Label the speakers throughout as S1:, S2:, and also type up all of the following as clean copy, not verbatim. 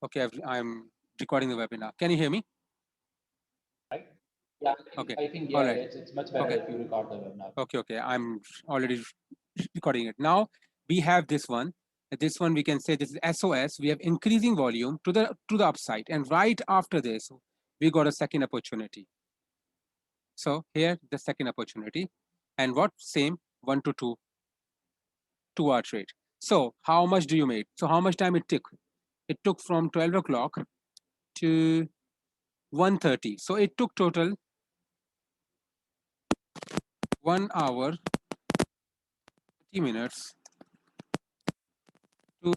S1: Okay, I'm recording the webinar. Can you hear me?
S2: Right? Yeah,
S1: Okay.
S2: I think
S1: All
S2: yeah,
S1: right.
S2: it's much better
S1: Okay.
S2: if you record the webinar.
S1: Okay. I'm already recording it. Now we have this one. This one we can say this is SOS. We have increasing volume to the upside, and right after this, we got a second opportunity. So here the second opportunity, and what same 1 to 2 hour trade. So how much do you make? So how much time it took? It took from 12 o'clock to 1:30. So it took total 1 hour 30 minutes to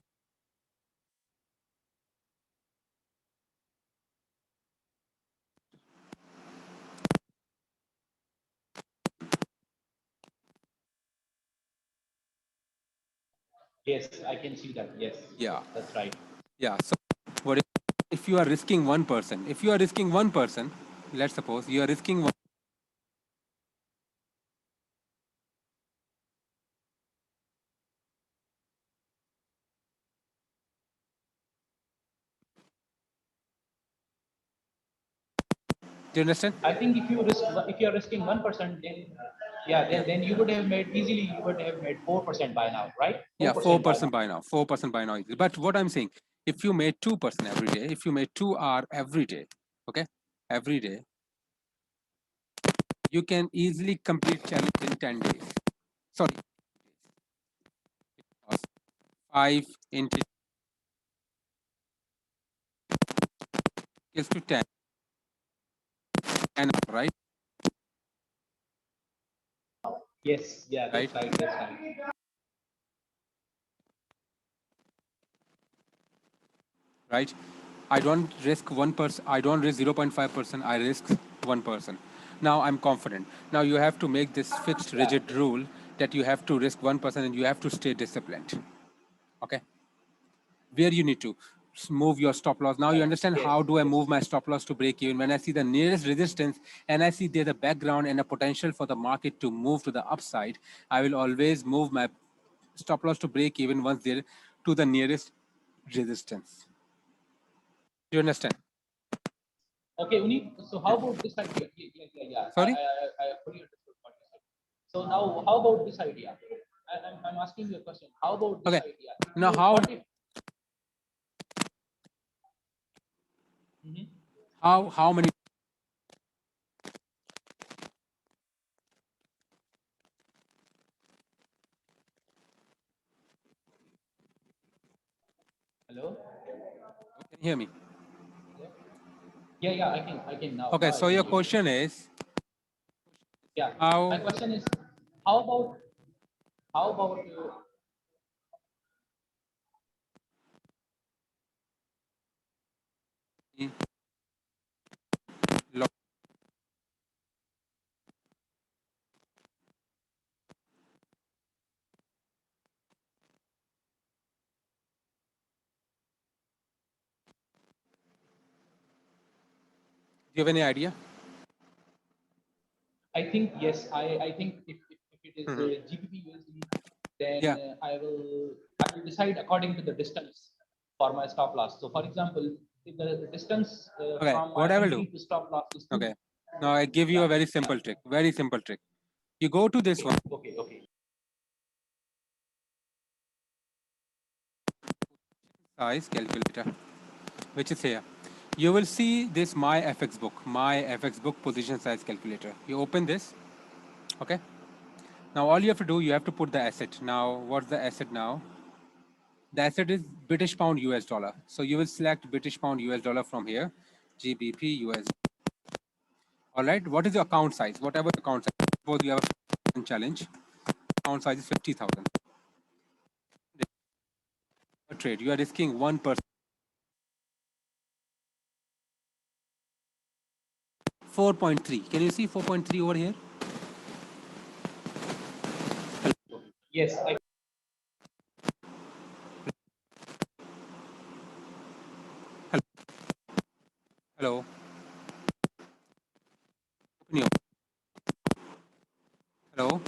S2: Yes, I can see that. Yes,
S1: yeah
S2: that's right.
S1: yeah. So what if you are risking 1%? If you are risking 1%, let's suppose you are risking one. Do you understand?
S2: I think if you're risking 1%, then yeah,
S1: Yeah.
S2: then you would have made easily you would have made 4% by now, right?
S1: Yeah,
S2: 4% by
S1: 4%
S2: now.
S1: by now. 4% by now. But what I'm saying, if you made 2% every day, if you made 2 hour every day, okay, every day, you can easily complete challenge in 10 days. Sorry, 5 into is to 10, and right,
S2: Yes, yeah,
S1: right,
S2: that's right, that's right.
S1: right. I don't risk 1%. I don't risk 0.5%. I risk 1%. Now I'm confident. Now you have to make this fixed,
S2: Yeah,
S1: rigid rule that you have to risk 1% and you have to stay disciplined. Okay, where you need to move your stop loss. Now you
S2: right.
S1: understand
S2: Yes,
S1: how do I
S2: yes.
S1: move my stop loss to break even when I see the nearest resistance and I see there's a background and a potential for the market to move to the upside. I will always move my stop loss to break even once they're to the nearest resistance. Do you understand?
S2: Okay, Uni. So
S1: Yeah.
S2: how about this idea? Yeah.
S1: Sorry.
S2: I fully understood what you said. So now, how about this idea? I'm asking you a question. How about this
S1: Okay.
S2: idea? If
S1: Now
S2: you
S1: how
S2: what if? Mhm.
S1: how many?
S2: Hello.
S1: Can you hear me?
S2: Yeah. I can now.
S1: Okay.
S2: Now I
S1: So
S2: can
S1: your
S2: hear you.
S1: question is
S2: Yeah. My
S1: how
S2: question is, how about how about
S1: do you have any idea?
S2: I think yes. I think if it is
S1: Mhm.
S2: GBP USD, then
S1: Yeah.
S2: I will decide according to the distance for my stop loss. So for example, if the distance
S1: Okay.
S2: from my
S1: What I will do?
S2: entry to stop loss is two.
S1: Okay. Now I give you
S2: Yeah.
S1: a very simple trick. Very simple trick. You go to this one
S2: Okay.
S1: size calculator, which is here. You will see this my FX book position size calculator. You open this, okay? Now all you have to do, you have to put the asset. Now what's the asset now? The asset is British pound US dollar. So you will select British pound US dollar from here, GBP US. All right. What is your account size? Whatever account size. Suppose you have a challenge. Account size is 50,000. Trade. You are risking 1%. 4.3. Can you see 4.3 over here?
S2: Yes.
S1: Hello. Open your. Hello.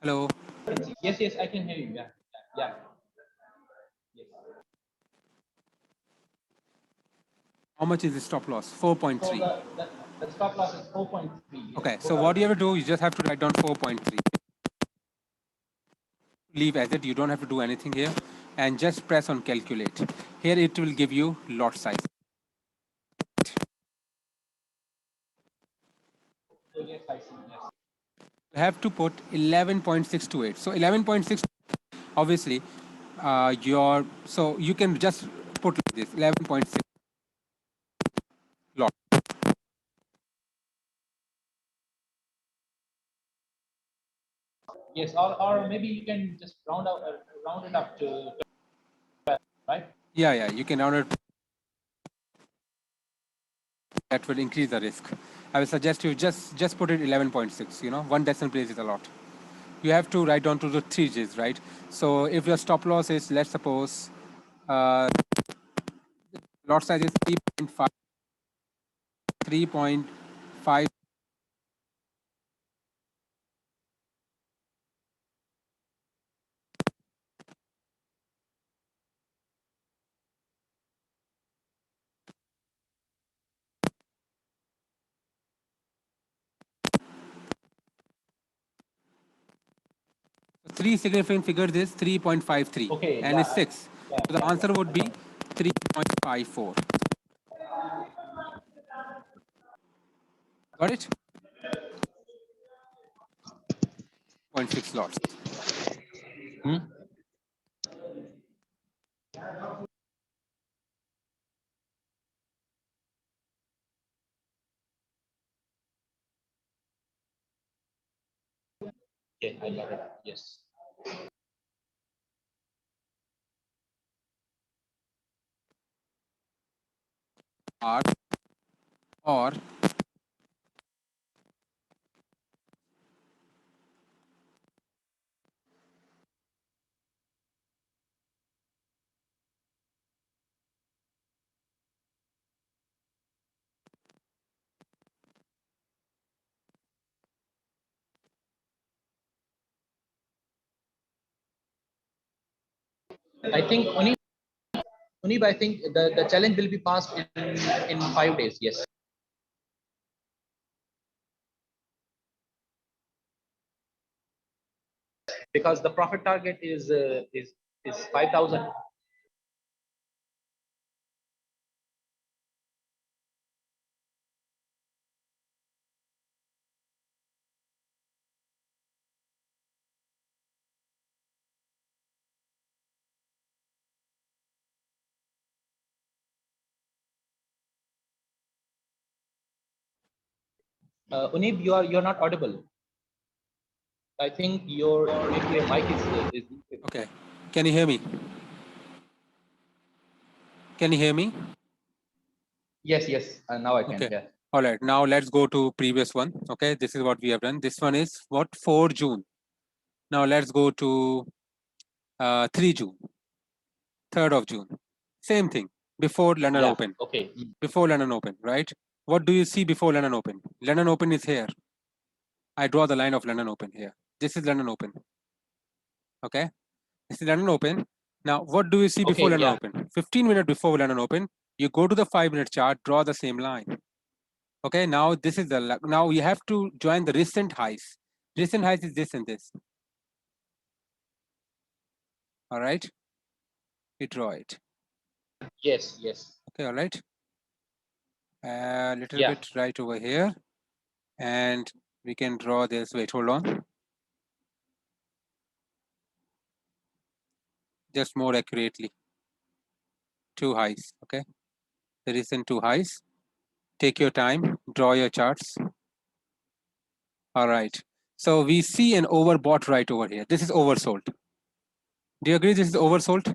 S1: Hello.
S2: Yes. I can hear you. Yeah. Yes.
S1: How much is the stop loss?
S2: So
S1: 4.3.
S2: the stop loss is 4.3.
S1: Okay, so what you have to do, you just have to write down 4.3. Leave as it, you don't have to do anything here, and just press on calculate. Here it will give you lot size.
S2: So yes, I see. Yes.
S1: You have to put 11.628. So 11.6, obviously, so you can just put like this 11.6 lot.
S2: Yes, or maybe you can just round it up to 12, right?
S1: Yeah, you can round it. That will increase the risk. I will suggest you just put it 11.6. One decimal place is a lot. You have to write down to the 3 Gs, right? So if your stop loss is, let's suppose, lot size is 3.5, 3.5. Three significant figures is 3.53
S2: Okay,
S1: and
S2: yeah,
S1: it's 6.
S2: yeah,
S1: So the
S2: yeah,
S1: answer
S2: yeah.
S1: would be 3.54. Got it? 0.6 lots.
S2: Okay, I got it. Yes.
S1: Or
S2: I think Unib, I think the challenge will be passed in 5 days. Yes. Because the profit target is 5,000. Unib, you're not audible. I think maybe your mic is
S1: okay. Can you hear me? Can you hear me?
S2: Yes, yes. Now I can.
S1: Okay.
S2: Yeah.
S1: All right. Now let's go to previous one. Okay. This is what we have done. This one is what? 4 June. Now let's go to 3 June, 3rd of June. Same thing. Before London
S2: Yeah.
S1: Open.
S2: Okay.
S1: Before London Open, right? What do you see before London Open? London Open is here. I draw the line of London Open here. This is London Open. Okay. This is London Open. Now, what do you see before
S2: Okay.
S1: London
S2: Yeah.
S1: Open? 15 minutes before London Open, you go to the 5-minute chart, draw the same line. Okay, now this is now you have to join the recent highs. Recent highs is this and this. All right, we draw it.
S2: Yes. Yes.
S1: Okay, all right. A little
S2: Yeah.
S1: bit right over here, and we can draw this. Wait, hold on. Just more accurately. 2 highs. Okay, the recent 2 highs. Take your time. Draw your charts. All right. So we see an overbought right over here. This is oversold. Do you agree this is oversold?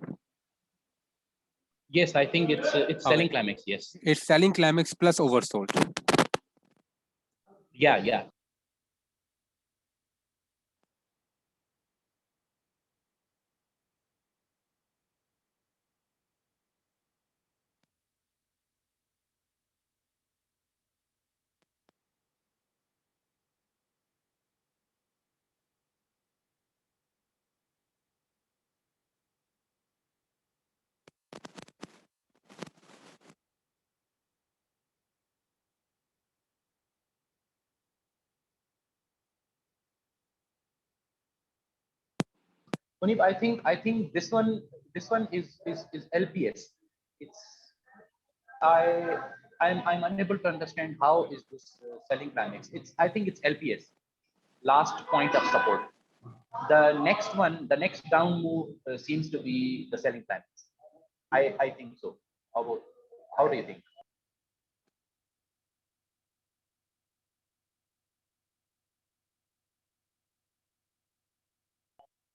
S2: Yes. I think it's
S1: Okay.
S2: selling climax. Yes.
S1: It's selling climax plus oversold.
S2: Yeah. Yeah. Munib, I think this one is LPS. It's I I'm unable to understand how is this selling climax. I think it's LPS, last point of support. The next down move seems to be the selling climax. I think so. How do you think?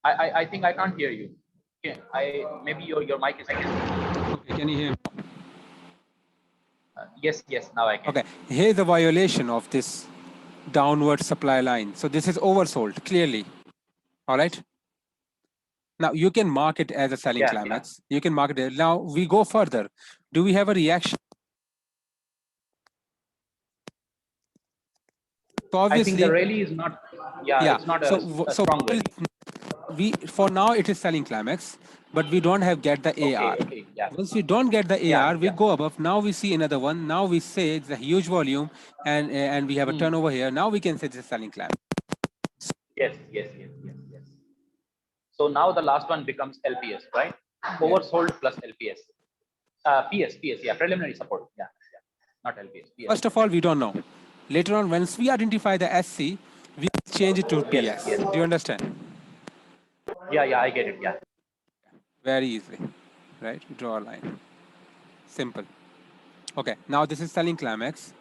S2: I think I can't hear you. Okay, maybe your mic is.
S1: Okay, can you hear me?
S2: Yes, now I can.
S1: Okay, here's a violation of this downward supply line. So this is oversold clearly. All right. Now you can mark it as a selling climax. You can mark it. Now we go further. Do we have a reaction? So obviously,
S2: I think the rally is not. Yeah, it's not a strong rally.
S1: We for now it is selling climax, but we don't have get the AR.
S2: Okay, yeah.
S1: Once we don't get the AR, we go above. Now we see another one. Now we say it's a huge volume, and we have a turnover here. Now we can say this is selling climax.
S2: Yes. So now the last one becomes LPS, right? Oversold plus LPS. PS, yeah, preliminary support. Yeah, not LPS. PS.
S1: First of all, we don't know. Later on, once we identify the SC, we change it to PS.
S2: Yes.
S1: Do you understand?
S2: Yeah, I get it. Yeah.
S1: Very easy, right? Draw a line. Simple. Okay, now this is selling climax.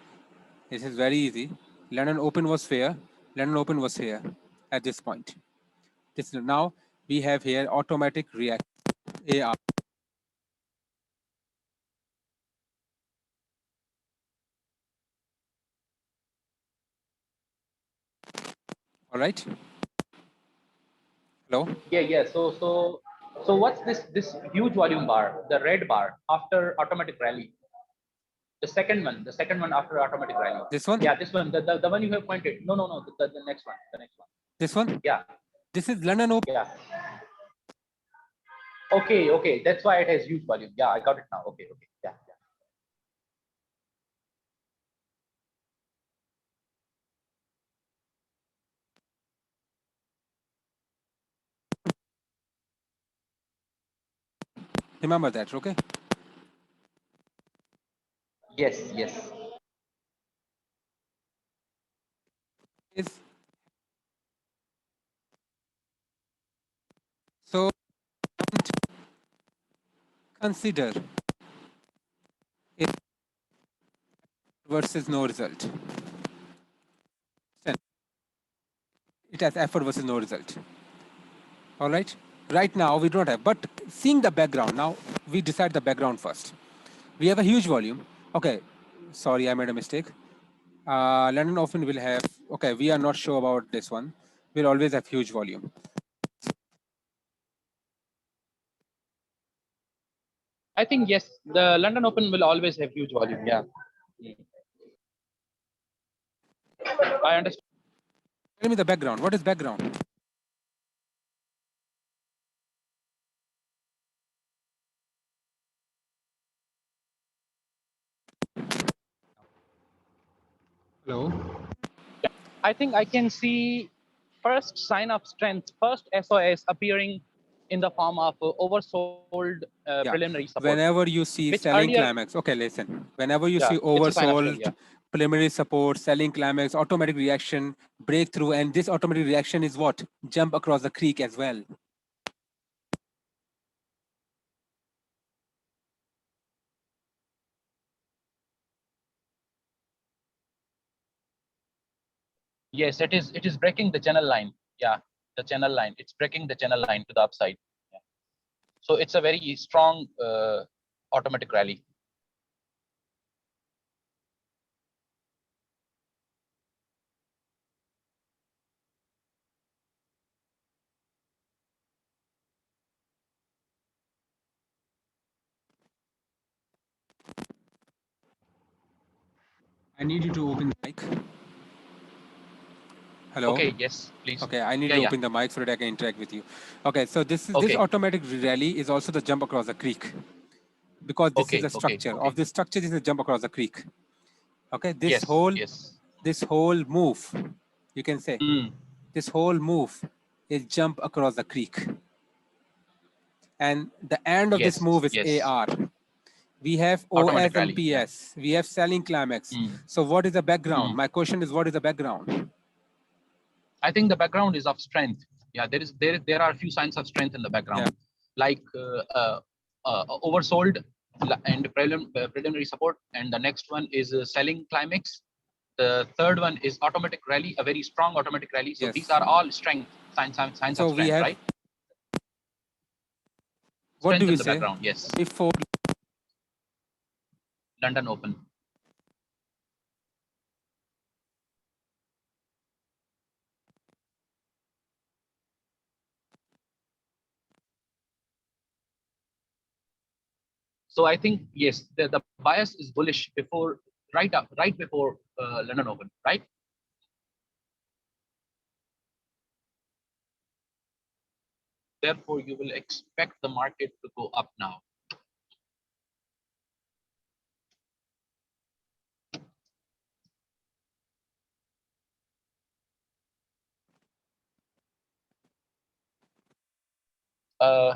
S1: This is very easy. London Open was fair. London Open was here at this point. This now we have here automatic react AR. All right. Hello.
S2: Yeah. So what's this huge volume bar, the red bar after automatic rally? The second one after automatic rally.
S1: This one?
S2: Yeah, this one. The one you have pointed. No. The next one. The next one.
S1: This one?
S2: Yeah.
S1: This is London Open.
S2: Yeah. Okay. That's why it has huge volume. Yeah, I got it now. Okay. Yeah.
S1: Remember that, okay?
S2: Yes.
S1: So consider it versus no result. It has effort versus no result. All right. Right now we don't have, but seeing the background, now we decide the background first. We have a huge volume. Okay. Sorry, I made a mistake. London Open will have, okay, we are not sure about this one. We'll always have huge volume.
S2: I think yes, the London Open will always have huge volume. Yeah. I understand.
S1: Tell me the background. What is background? Hello.
S2: I think I can see first sign of strength, first SOS appearing in the form of oversold preliminary support.
S1: Whenever you see selling climax, okay, listen. Whenever you see oversold preliminary support, selling climax, automatic reaction, breakthrough, and this automatic reaction is what? Jump across the creek as well.
S2: Yes, it is breaking the channel line. Yeah, the channel line. It's breaking the channel line to the upside. Yeah. So it's a very strong automatic rally.
S1: I need you to open the mic. Hello.
S2: Okay. Yes, please.
S1: Okay, I need to open the mic so that I can interact with you. Okay, so this automatic rally is also the jump across the creek, because this is the structure of this structure. This is a jump across the creek. Okay, this whole move, you can say, this whole move is jump across the creek. and the end of this
S2: Yes,
S1: move is
S2: yes.
S1: AR. We have
S2: Automatic
S1: OS and
S2: rally, yeah.
S1: PS. We have selling climax.
S2: Mm.
S1: So what is the background?
S2: Mm.
S1: My question is, what is the background?
S2: I think the background is of strength. Yeah, there are a few signs of strength in the background, like oversold and preliminary support, and the next one is selling climax. The third one is automatic rally, a very strong automatic rally. So
S1: Yes.
S2: these are all strength signs
S1: So
S2: of
S1: we
S2: strength,
S1: have,
S2: right?
S1: what
S2: Strength
S1: do we
S2: in the
S1: say?
S2: background, yes.
S1: Before
S2: London Open. So I think yes, the bias is bullish before right before London Open, right? Therefore, you will expect the market to go up now.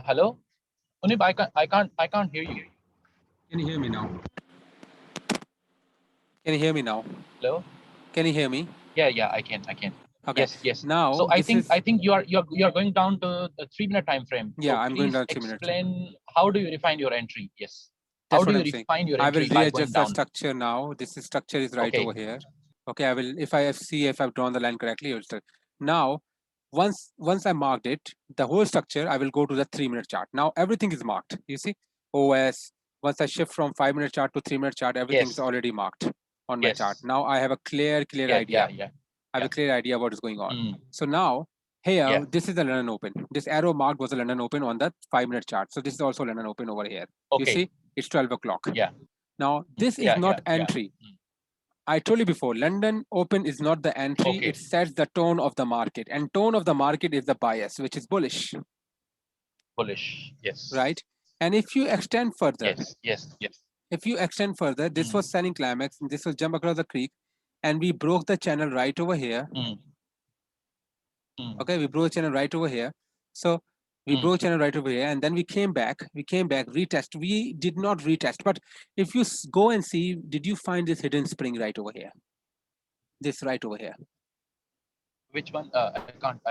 S2: Hello, Unib, I can't hear you.
S1: can you hear me now? Can you hear me now?
S2: Hello.
S1: Can you hear me?
S2: Yeah, I can.
S1: Okay.
S2: Yes, yes.
S1: Now
S2: So I think you are going down to the 3-minute time frame.
S1: Yeah,
S2: so
S1: I'm going
S2: please
S1: down 3 minutes.
S2: explain how do you refine your entry? Yes.
S1: That's
S2: How do
S1: what
S2: you
S1: I'm saying.
S2: refine your
S1: I will
S2: entry by going
S1: readjust the
S2: down?
S1: structure now. This is structure is right
S2: Okay.
S1: over here. Okay, I will, if I see if I've drawn the line correctly, you'll start. Now, once I marked it, the whole structure, I will go to the 3-minute chart. Now everything is marked. You see, OS. Once I shift from 5-minute chart to 3-minute chart, everything is
S2: Yes.
S1: already marked on my
S2: Yes.
S1: chart. Now I have a clear
S2: Yeah,
S1: idea.
S2: yeah.
S1: I have a clear idea what is going on.
S2: Mm.
S1: So now here,
S2: Yeah.
S1: this is the London Open. This arrow marked was a London Open on the 5-minute chart. So this is also London Open over here. You
S2: Okay.
S1: see, it's 12 o'clock.
S2: Yeah.
S1: Now this is
S2: Yeah,
S1: not
S2: yeah.
S1: entry. I told you before, London Open is not the entry.
S2: Okay.
S1: It sets the tone of the market, and tone of the market is the bias, which is bullish,
S2: Bullish. Yes.
S1: right? And if you extend further,
S2: Yes.
S1: if you extend further, this was selling climax, and this was jump across the creek, and we broke the channel right over here. Okay, we broke the channel right over here. So we broke channel right over here, and then we came back, retest. We did not retest, but if you go and see, did you find this hidden spring right over here? This right over here.
S2: Which one? I can't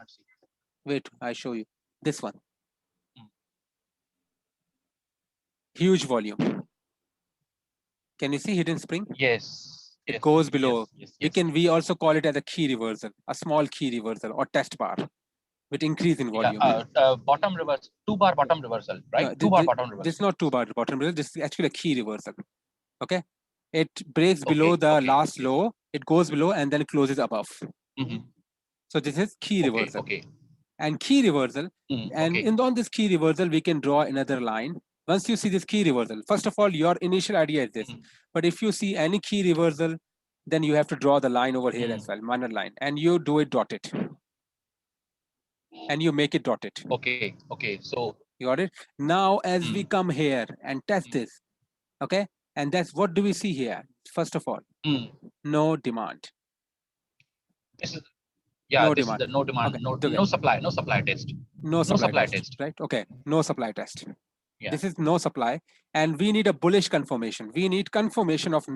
S2: see.
S1: Wait, I show you. This one. Huge volume. Can you see hidden spring?
S2: Yes.
S1: It goes below.
S2: Yes.
S1: We also call it as a key reversal, a small key reversal or test bar with increase in volume.
S2: Bottom reversal, 2-bar bottom reversal, right? 2-bar bottom reversal.
S1: This is not 2-bar bottom reversal. This is actually a key reversal. Okay. It breaks below the last low. It goes below and then closes above. So this is key reversal. And key reversal. And on this key reversal, we can draw another line. Once you see this key reversal, first of all, your initial idea is this. But if you see any key reversal, then you have to draw the line over here as well, minor line, and you do it dotted. And you make it dotted.
S2: Okay. So
S1: you got it. Now, as we come here and test this, okay, and that's what do we see here? First of all, no demand.
S2: This is
S1: no
S2: this
S1: demand.
S2: Is the no demand,
S1: okay.
S2: no supply test.
S1: No supply test, right? Okay, no supply test. Yeah. This is no supply, and we need a bullish confirmation. We need confirmation of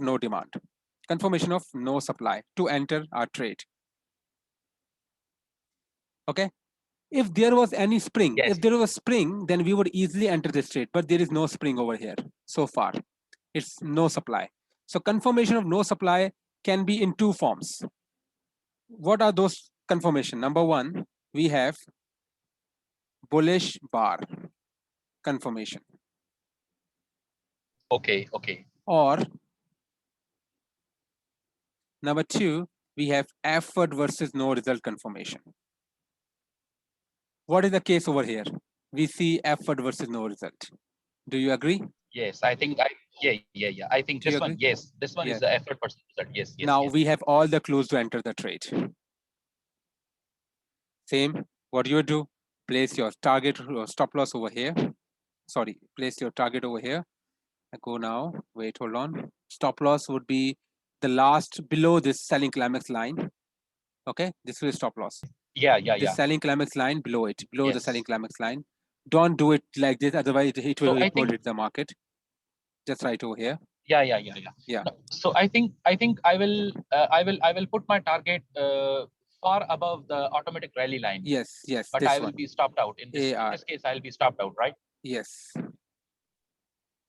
S1: no demand, confirmation of no supply to enter our trade. Okay. If there was any spring, if there was a spring, then we would easily enter this trade, but there is no spring over here so far. It's no supply. So confirmation of no supply can be in two forms. What are those confirmation? Number one, we have bullish bar confirmation.
S2: Okay.
S1: Or number two, we have effort versus no result confirmation. What is the case over here? We see effort versus no result. Do you agree?
S2: Yes, I think yeah. I think this one, yes, this one is the effort versus result. Yes.
S1: Now we have all the clues to enter the trade. Same, what you do, place your target or stop loss over here. Sorry, place your target over here. I go now, wait, hold on. Stop loss would be the last below this selling climax line. Okay, this will stop loss. The selling climax line, below it, below the
S2: Yes.
S1: selling climax line. Don't do it like this, otherwise it will
S2: So I think
S1: hit the market. Just right over here.
S2: Yeah. No, so I think I will put my target far above the automatic rally line.
S1: Yes, yes.
S2: But
S1: This
S2: I will
S1: one.
S2: be stopped out in this case. I'll be stopped out, right?
S1: Yes.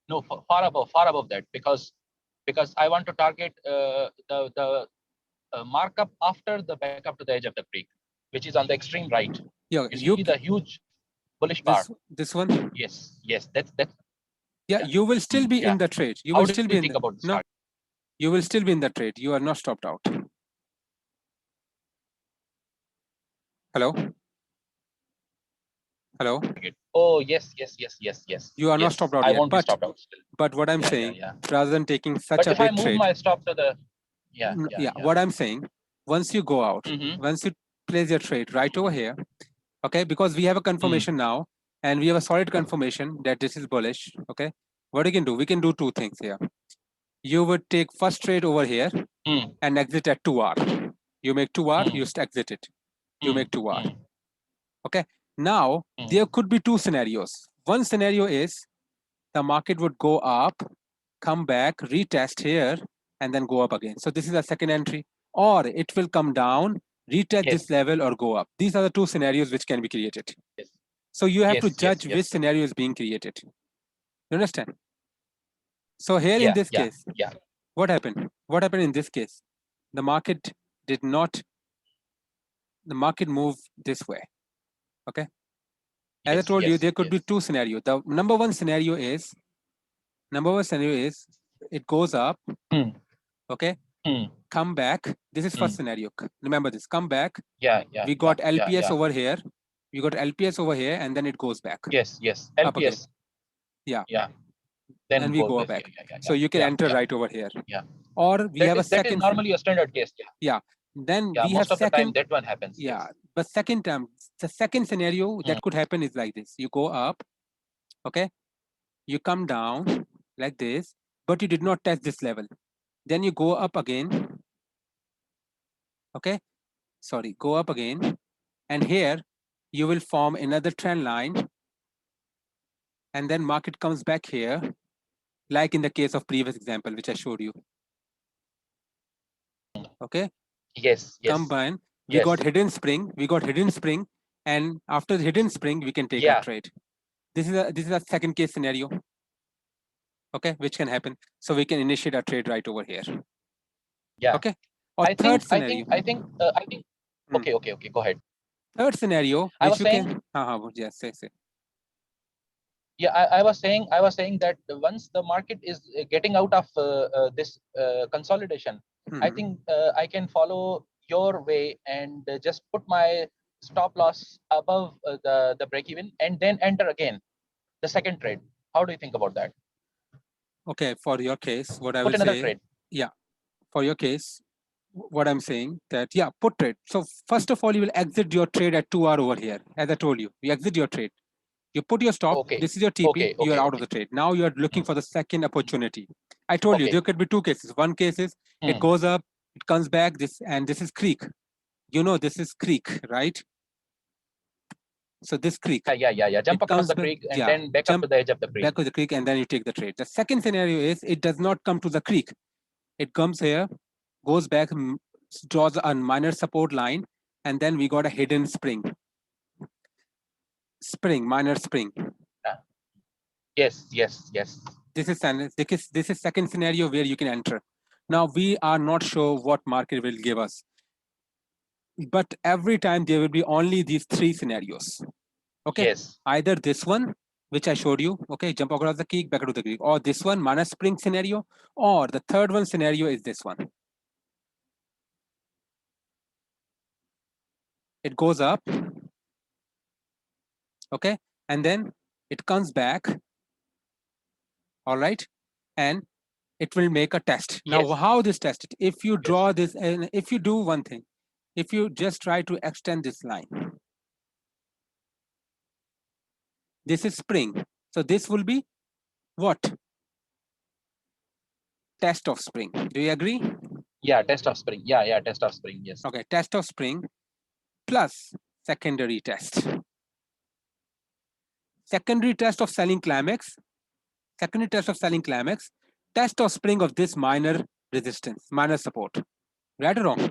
S2: No, far above that, because I want to target the markup after the backup to the edge of the creek, which is on the extreme right.
S1: Yeah,
S2: You see the huge bullish bar.
S1: This one.
S2: Yes.
S1: Yeah,
S2: Yeah.
S1: you will still be in the trade. You
S2: How
S1: will
S2: do
S1: still
S2: you
S1: be in
S2: think
S1: the
S2: about this
S1: no.
S2: target?
S1: You will still be in the trade. You are not stopped out. Hello. Hello.
S2: Oh yes.
S1: You are not stopped out
S2: I
S1: yet.
S2: won't be stopped out still.
S1: But what I'm saying, rather than taking such a
S2: But if I
S1: big
S2: move
S1: trade,
S2: my stop to the
S1: what I'm saying, once you go out,
S2: Mhm.
S1: once you place your trade right over here, okay, because we have a confirmation now, and we have a solid confirmation that this is bullish. Okay, what you can do, we can do two things here. You would take first trade over here and exit at 2R. You make 2R, you exit it. You make 2R. Okay, now there could be two scenarios. One scenario is the market would go up, come back, retest here, and then go up again. So this is a second entry. Or it will come down, retest this level, or go up. These are the two scenarios which can be created. So you have to judge which scenario is being created. You understand? So here in this case, what happened? What happened in this case? The market did not, the market moved this way. Okay. As I told you, there could be two scenarios. The number one scenario is it goes up, okay, come back. This is first scenario. Remember this, come back. We got LPS over here. We got LPS over here, and then it goes back.
S2: Yes.
S1: Up again.
S2: LPS.
S1: Yeah.
S2: Then
S1: and we go back. So you can enter right over here. Or we have a second.
S2: That is normally a standard case.
S1: Yeah. Then we
S2: most
S1: have
S2: of
S1: second.
S2: The time that one happens.
S1: Yeah. But second time, the second scenario that could happen is like this. You go up, okay? You come down like this, but you did not test this level. Then you go up again. Okay. Sorry, go up again. And here you will form another trend line. And then market comes back here, like in the case of previous example, which I showed you. Okay.
S2: Yes.
S1: Combine. We got hidden spring. And after the hidden spring, we can take a trade. This is a second case scenario. Okay, which can happen. So we can initiate a trade right over here.
S2: Yeah.
S1: Okay. Or third scenario.
S2: I think. Okay. Go ahead.
S1: Third scenario,
S2: I
S1: which
S2: was
S1: you
S2: saying.
S1: can. Yes, say.
S2: Yeah, I was saying that once the market is getting out of this consolidation, I think I can follow your way and just put my stop loss above the break even and then enter again the second trade. How do you think about that?
S1: Okay, for your case, what I
S2: Put
S1: will
S2: another
S1: say,
S2: trade.
S1: yeah, for your case, what I'm saying that, yeah, put trade. So first of all, you will exit your trade at 2R over here. As I told you, you exit your trade. You put your stop.
S2: Okay.
S1: This is your TP. You are out of the trade. Now you are looking for the second opportunity. I told you there could be two cases. One case is it goes up, it comes back. This is creek. You know this is creek, right? So this creek.
S2: Yeah. Jump across the creek and then back up to the edge of the creek.
S1: Back to the creek and then you take the trade. The second scenario is it does not come to the creek. It comes here, goes back, draws a minor support line, and then we got a hidden spring. Minor spring.
S2: Yes.
S1: This is second scenario where you can enter. Now we are not sure what market will give us, but every time there will be only these three scenarios. Okay.
S2: Yes.
S1: Either this one, which I showed you, okay, jump across the creek, back to the creek, or this one, minor spring scenario, or the third one scenario is this one. It goes up, okay, and then it comes back, all right, and it will make a test. Now, how this tested? If you draw this, and if you do one thing, if you just try to extend this line, this is spring. So this will be what? Test of spring. Do you agree?
S2: Yeah, test of spring. Yeah, test of spring. Yes.
S1: Okay, test of spring. plus secondary test. Secondary test of selling climax, secondary test of selling climax, test of spring of this minor resistance, minor support. Right or wrong?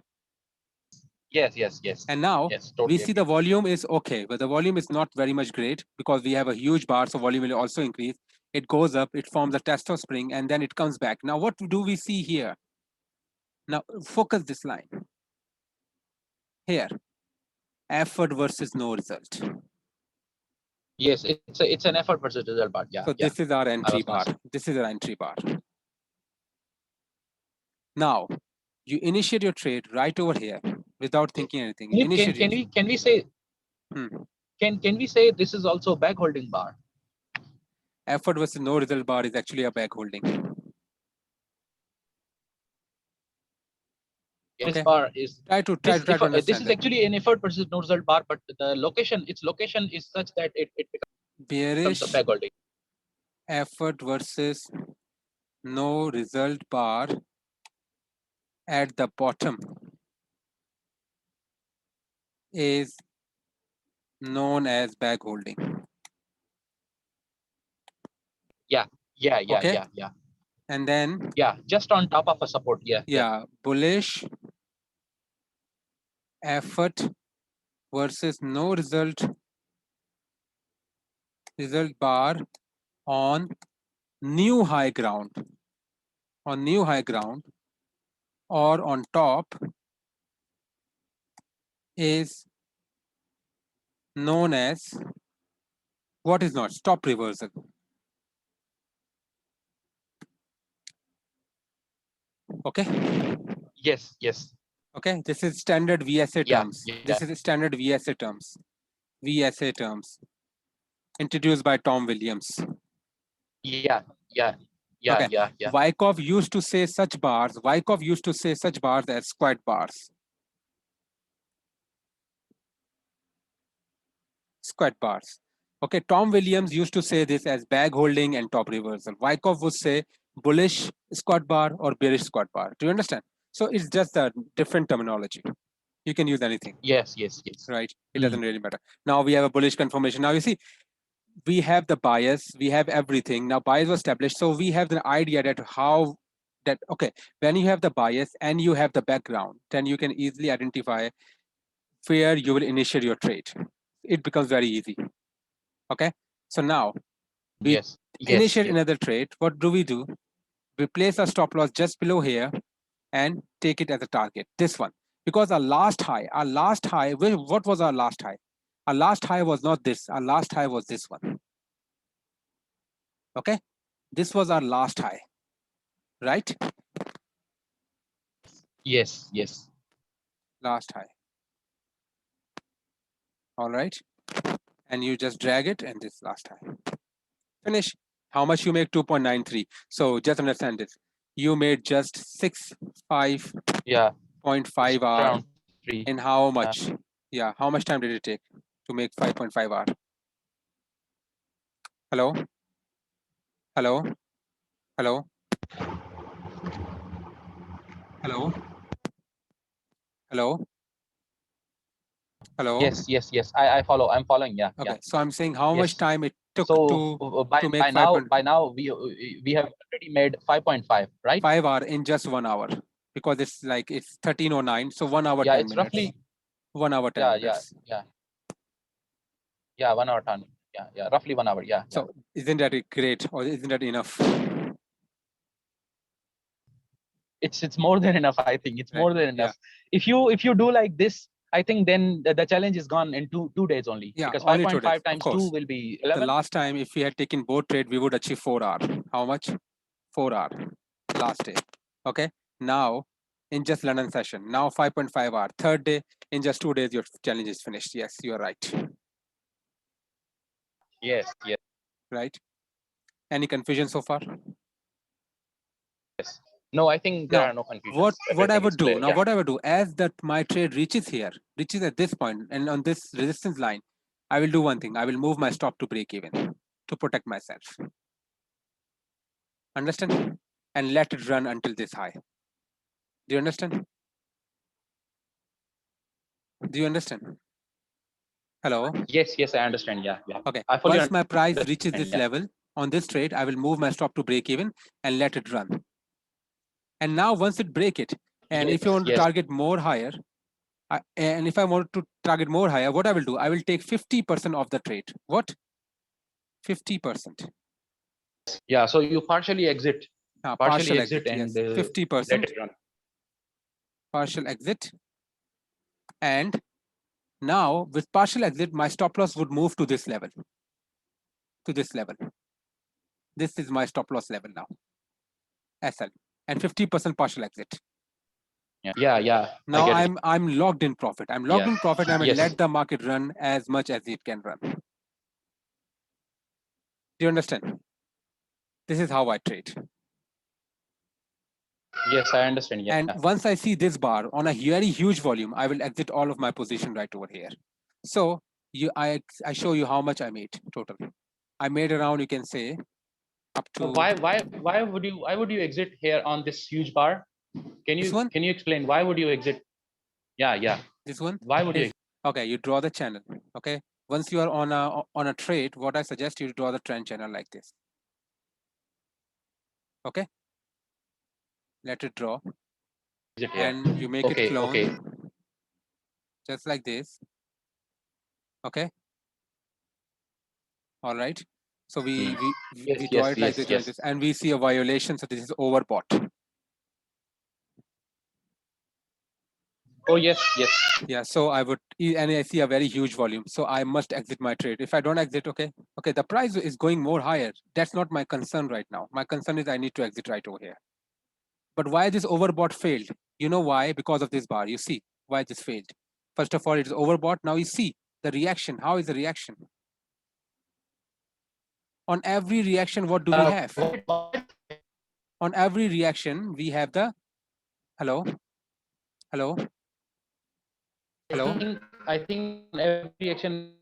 S2: Yes, yes, yes.
S1: And now
S2: Yes,
S1: we
S2: totally
S1: see
S2: agree.
S1: the volume is okay, but the volume is not very much great because we have a huge bar, so volume will also increase. It goes up, it forms a test of spring, and then it comes back. Now, what do we see here? Now, focus this line. Here, effort versus no result.
S2: Yes, it's an effort versus result part. Yeah,
S1: So
S2: yeah.
S1: this is our
S2: I
S1: entry
S2: was gonna
S1: bar.
S2: say.
S1: This is our entry bar. Now, you initiate your trade right over here without thinking anything. You initiate it.
S2: Can we say
S1: Hmm.
S2: can we say this is also back holding bar?
S1: Effort versus no result bar is actually a back holding.
S2: This
S1: Okay.
S2: bar is
S1: Try to
S2: this
S1: understand
S2: this is
S1: that.
S2: actually an effort versus no result bar, but the location, its location is such that it becomes
S1: Bearish
S2: a back holding.
S1: effort versus no result bar at the bottom is known as back holding.
S2: Yeah, yeah, yeah,
S1: Okay.
S2: yeah, yeah.
S1: And then
S2: Yeah, just on top of a support. Yeah, yeah.
S1: bullish effort versus no result bar on new high ground, or on top is known as what is not stop reversal. Okay.
S2: Yes, yes.
S1: Okay, this is standard VSA
S2: Yeah,
S1: terms.
S2: yeah.
S1: This is standard VSA terms. VSA terms introduced by Tom Williams.
S2: Yeah, yeah, yeah,
S1: Okay.
S2: yeah, yeah.
S1: Wyckoff used to say such bars. Wyckoff used to say such bars as squat bars. Squat bars. Okay. Tom Williams used to say this as bag holding and top reversal. Wyckoff would say bullish squat bar or bearish squat bar. Do you understand? So it's just a different terminology. You can use anything.
S2: Yes, yes, yes.
S1: Right. It doesn't really matter. Now we have a bullish confirmation. Now you see, we have the bias, we have everything. Now bias was established. So we have the idea that how that, okay, when you have the bias and you have the background, then you can easily identify where you will initiate your trade. It becomes very easy. Okay. So now we
S2: Yes, yes,
S1: initiate
S2: yes.
S1: another trade. What do? We place a stop loss just below here and take it as a target, this one. Because our last high, what was our last high? Our last high was not this, our last high was this one. Okay, this was our last high, right?
S2: Yes, yes.
S1: Last high. All right. And you just drag it and this last high. Finish. How much you make? 2.93. So just understand this. You made just 6.5
S2: Yeah.
S1: 0.5 hour
S2: Around 3.
S1: in how much? Yeah, how much time did it take to make 5.5 hour? Hello? Hello? Hello? Hello? Hello? Hello?
S2: Yes, yes, yes. I follow. I'm following. Yeah,
S1: Okay,
S2: yeah.
S1: so I'm saying how much
S2: Yes.
S1: time it took
S2: So
S1: to make 5.5
S2: by now we have already made 5.5, right?
S1: hour in just 1 hour, because it's like it's 13:09, so 1 hour
S2: Yeah,
S1: 10
S2: it's
S1: minutes.
S2: roughly
S1: 1 hour 10
S2: yeah,
S1: minutes.
S2: yeah, 1 hour ton. Yeah, roughly 1 hour. Yeah, yeah.
S1: So isn't that great, or isn't that enough?
S2: It's more than enough. I think it's
S1: Right?
S2: more than
S1: Yeah.
S2: enough. If you do like this, I think then the challenge is gone in two days only.
S1: Yeah,
S2: Because
S1: only 2 days.
S2: 5.5
S1: Of
S2: times 2
S1: course.
S2: will be
S1: The
S2: 11.
S1: last time, if we had taken both trade, we would achieve 4 hour. How much? 4 hour last day. Okay. Now in just London session, now 5.5 hour. Third day, in just 2 days, your challenge is finished. Yes, you are right.
S2: Yes, yes,
S1: Right. Any confusion so far?
S2: yes. No, I think there
S1: Now,
S2: are no confusions.
S1: what I
S2: Everything
S1: would
S2: is
S1: do
S2: clear.
S1: now,
S2: Yeah.
S1: what I would do as that my trade reaches here, reaches at this point, and on this resistance line, I will do one thing. I will move my stop to break even to protect myself. Understand? And let it run until this high. Do you understand? Do you understand? Hello.
S2: Yes, I understand. Yeah.
S1: Okay.
S2: I fully
S1: Once my price
S2: understand,
S1: reaches this
S2: yeah.
S1: level on this trade, I will move my stop to break even and let it run. And now once it break it, and if you want to
S2: Yes.
S1: target more higher, and if I want to target more higher, what I will do, I will take 50% of the trade. What? 50%.
S2: Yeah. So you partially exit.
S1: Partial
S2: exit
S1: exit,
S2: and
S1: yes. 50%.
S2: let it run.
S1: Partial exit. And now with partial exit, my stop loss would move to this level. To this level. This is my stop loss level now. SL. And 50% partial exit.
S2: Yeah.
S1: Now I'm locked in profit. I'm locked in profit. I will
S2: Yes.
S1: let the market run as much as it can run. Do you understand? This is how I trade.
S2: Yes, I understand. Yeah.
S1: And once I see this bar on a very huge volume, I will exit all of my position right over here. So I show you how much I made total. I made around, you can say, up to.
S2: Why would you exit here on this huge bar? Can you explain why would you exit? Yeah.
S1: This one.
S2: Why would you?
S1: Okay, you draw the channel. Okay, once you are on a trade, what I suggest you draw the trend channel like this. Okay, let it draw, and you make it clone, just like this. Okay, all right. So we draw it like this, and we see a violation. So this is overbought.
S2: Oh yes.
S1: Yeah, so I would, and I see a very huge volume, so I must exit my trade. If I don't exit, okay, the price is going more higher. That's not my concern right now. My concern is I need to exit right over here. But why this overbought failed? You know why? Because of this bar. You see why this failed. First of all, it is overbought. Now you see the reaction. How is the reaction? On every reaction, what do we have? On every reaction, we have the hello.
S2: I think every reaction,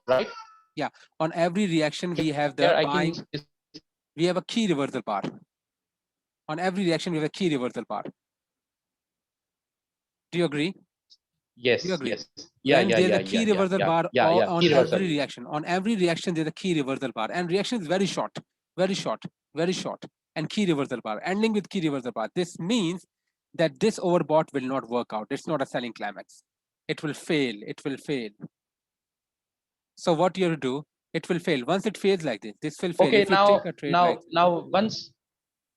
S2: right?
S1: Yeah, on every reaction, we have the buying. We have a key reversal bar. On every reaction, we have a key reversal bar. Do you agree?
S2: Yes.
S1: Do you agree?
S2: Yes.
S1: Then there's a key reversal bar on
S2: Key
S1: every reaction. On every reaction, there's a key reversal bar. And reaction is very short, and key reversal bar, ending with key reversal bar. This means that this overbought will not work out. It's not a selling climax. It will fail. It will fail. So what you have to do, it will fail. Once it fails like this will fail.
S2: Okay,
S1: if you take a trade like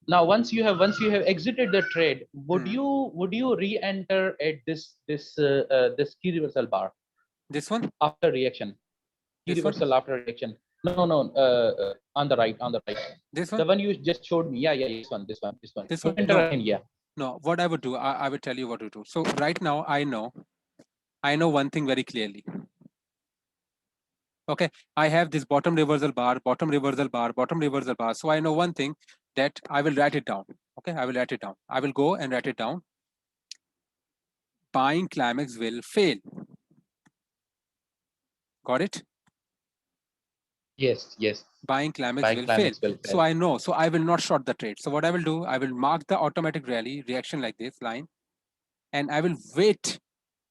S2: once you have exited the trade, would you re-enter at this key reversal bar?
S1: This one?
S2: After reaction. Key reversal after reaction. No, on the right.
S1: This one?
S2: The one you just showed me. Yeah, this one.
S1: This one?
S2: Enter again, yeah.
S1: No, what I would do, I will tell you what to do. So right now, I know one thing very clearly. Okay, I have this bottom reversal bar. So I know one thing, that I will write it down. Okay, I will write it down. I will go and write it down. Buying climax will fail. Got it?
S2: Yes.
S1: Buying climax will fail. So I know. So I will not short the trade. So what I will do, I will mark the automatic rally reaction like this line, and I will wait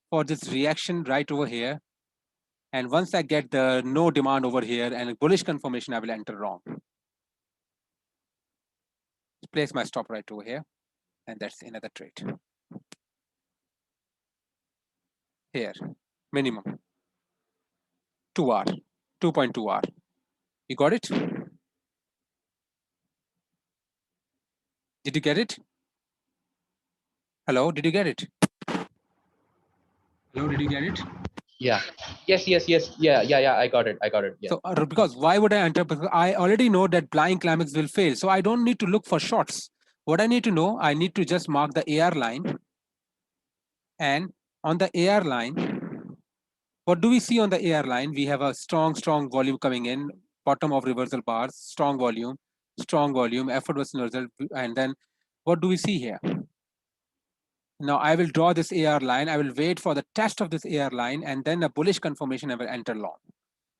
S1: for this reaction right over here. And once I get the no demand over here and a bullish confirmation, I will enter wrong. Place my stop right over here, and that's another trade. Here, minimum 2R, 2.2R. You got it? Did you get it? Hello, did you get it? Hello, did you get it?
S2: Yeah. Yes. Yeah. I got it. Yeah.
S1: So because why would I enter? Because I already know that buying climax will fail. So I don't need to look for shorts. What I need to know, I need to just mark the AR line. And on the AR line, what do we see on the AR line? We have a strong volume coming in, bottom of reversal bars, strong volume, effort versus result. And then what do we see here? Now I will draw this AR line. I will wait for the test of this AR line, and then a bullish confirmation, I will enter long,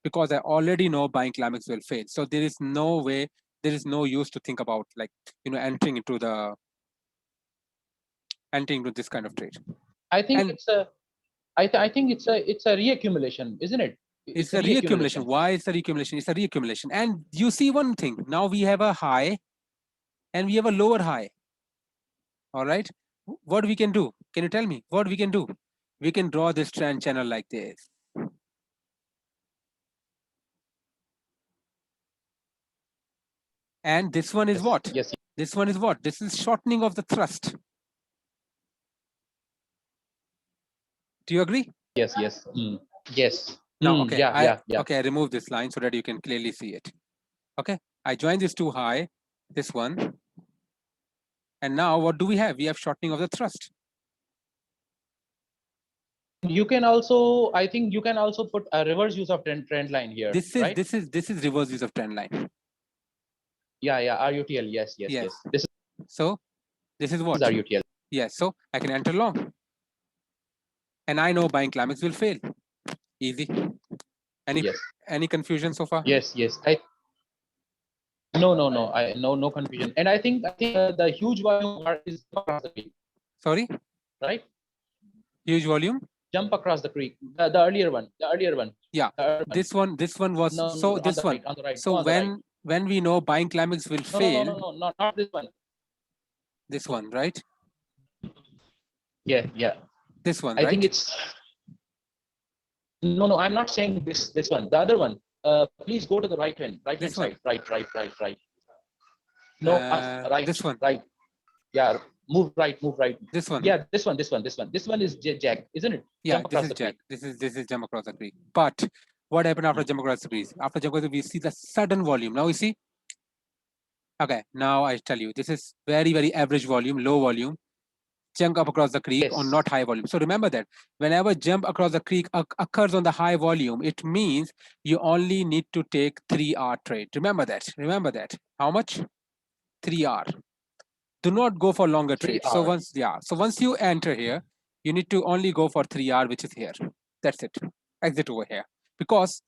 S1: because I already know buying climax will fail. So there is no way, there is no use to think about entering into this kind of trade.
S2: I think it's a reaccumulation, isn't it?
S1: It's a reaccumulation. Why it's a reaccumulation? It's a reaccumulation. And you see one thing, now we have a high and we have a lower high. All right. What we can do? Can you tell me what we can do? We can draw this trend channel like this. And this one is
S2: Yes,
S1: what?
S2: yes.
S1: This one is what? This is shortening of the thrust. Do you agree?
S2: Yes, yes. Yes.
S1: No, okay.
S2: Yeah.
S1: Okay, I remove this line so that you can clearly see it. Okay, I joined this too high, this one. And now what do we have? We have shortening of the thrust.
S2: You can also, I think you can also put a reverse use of trend line here.
S1: This is
S2: right?
S1: this is reverse use of trend line.
S2: Yeah, RUTL. Yes. This
S1: So this is what?
S2: is RUTL.
S1: Yes, so I can enter long. And I know buying climax will fail. Easy. Any confusion so far?
S2: Yes. No. No confusion. And I think the huge volume bar is across the creek.
S1: Sorry?
S2: Right?
S1: Huge volume?
S2: Jump across the creek. The earlier one.
S1: Yeah. This one was
S2: no,
S1: so
S2: on
S1: this
S2: the
S1: one.
S2: Right, on the right.
S1: So when we know buying climax will fail.
S2: No, not this one.
S1: This one, right?
S2: Yeah.
S1: This one,
S2: I
S1: right?
S2: think it's no, I'm not saying this one. The other one. Please go to the right hand side. Right. No, right.
S1: This one.
S2: Right. Yeah. Move right.
S1: This one.
S2: Yeah, this one. This one is Jack, isn't it?
S1: Yeah, this is Jack. This is jump across the creek. But what happened after jump across the creek? After jump across the creek, we see the sudden volume. Now you see. Okay, now I tell you, this is very, very average volume, low volume, jump up across the creek on not high volume. So remember that whenever jump across the creek occurs on the high volume, it means you only need to take 3R trade. Remember that. How much? 3R. Do not go for longer trades. So once you enter here, you need to only go for 3R, which is here. That's it. Exit over here. Because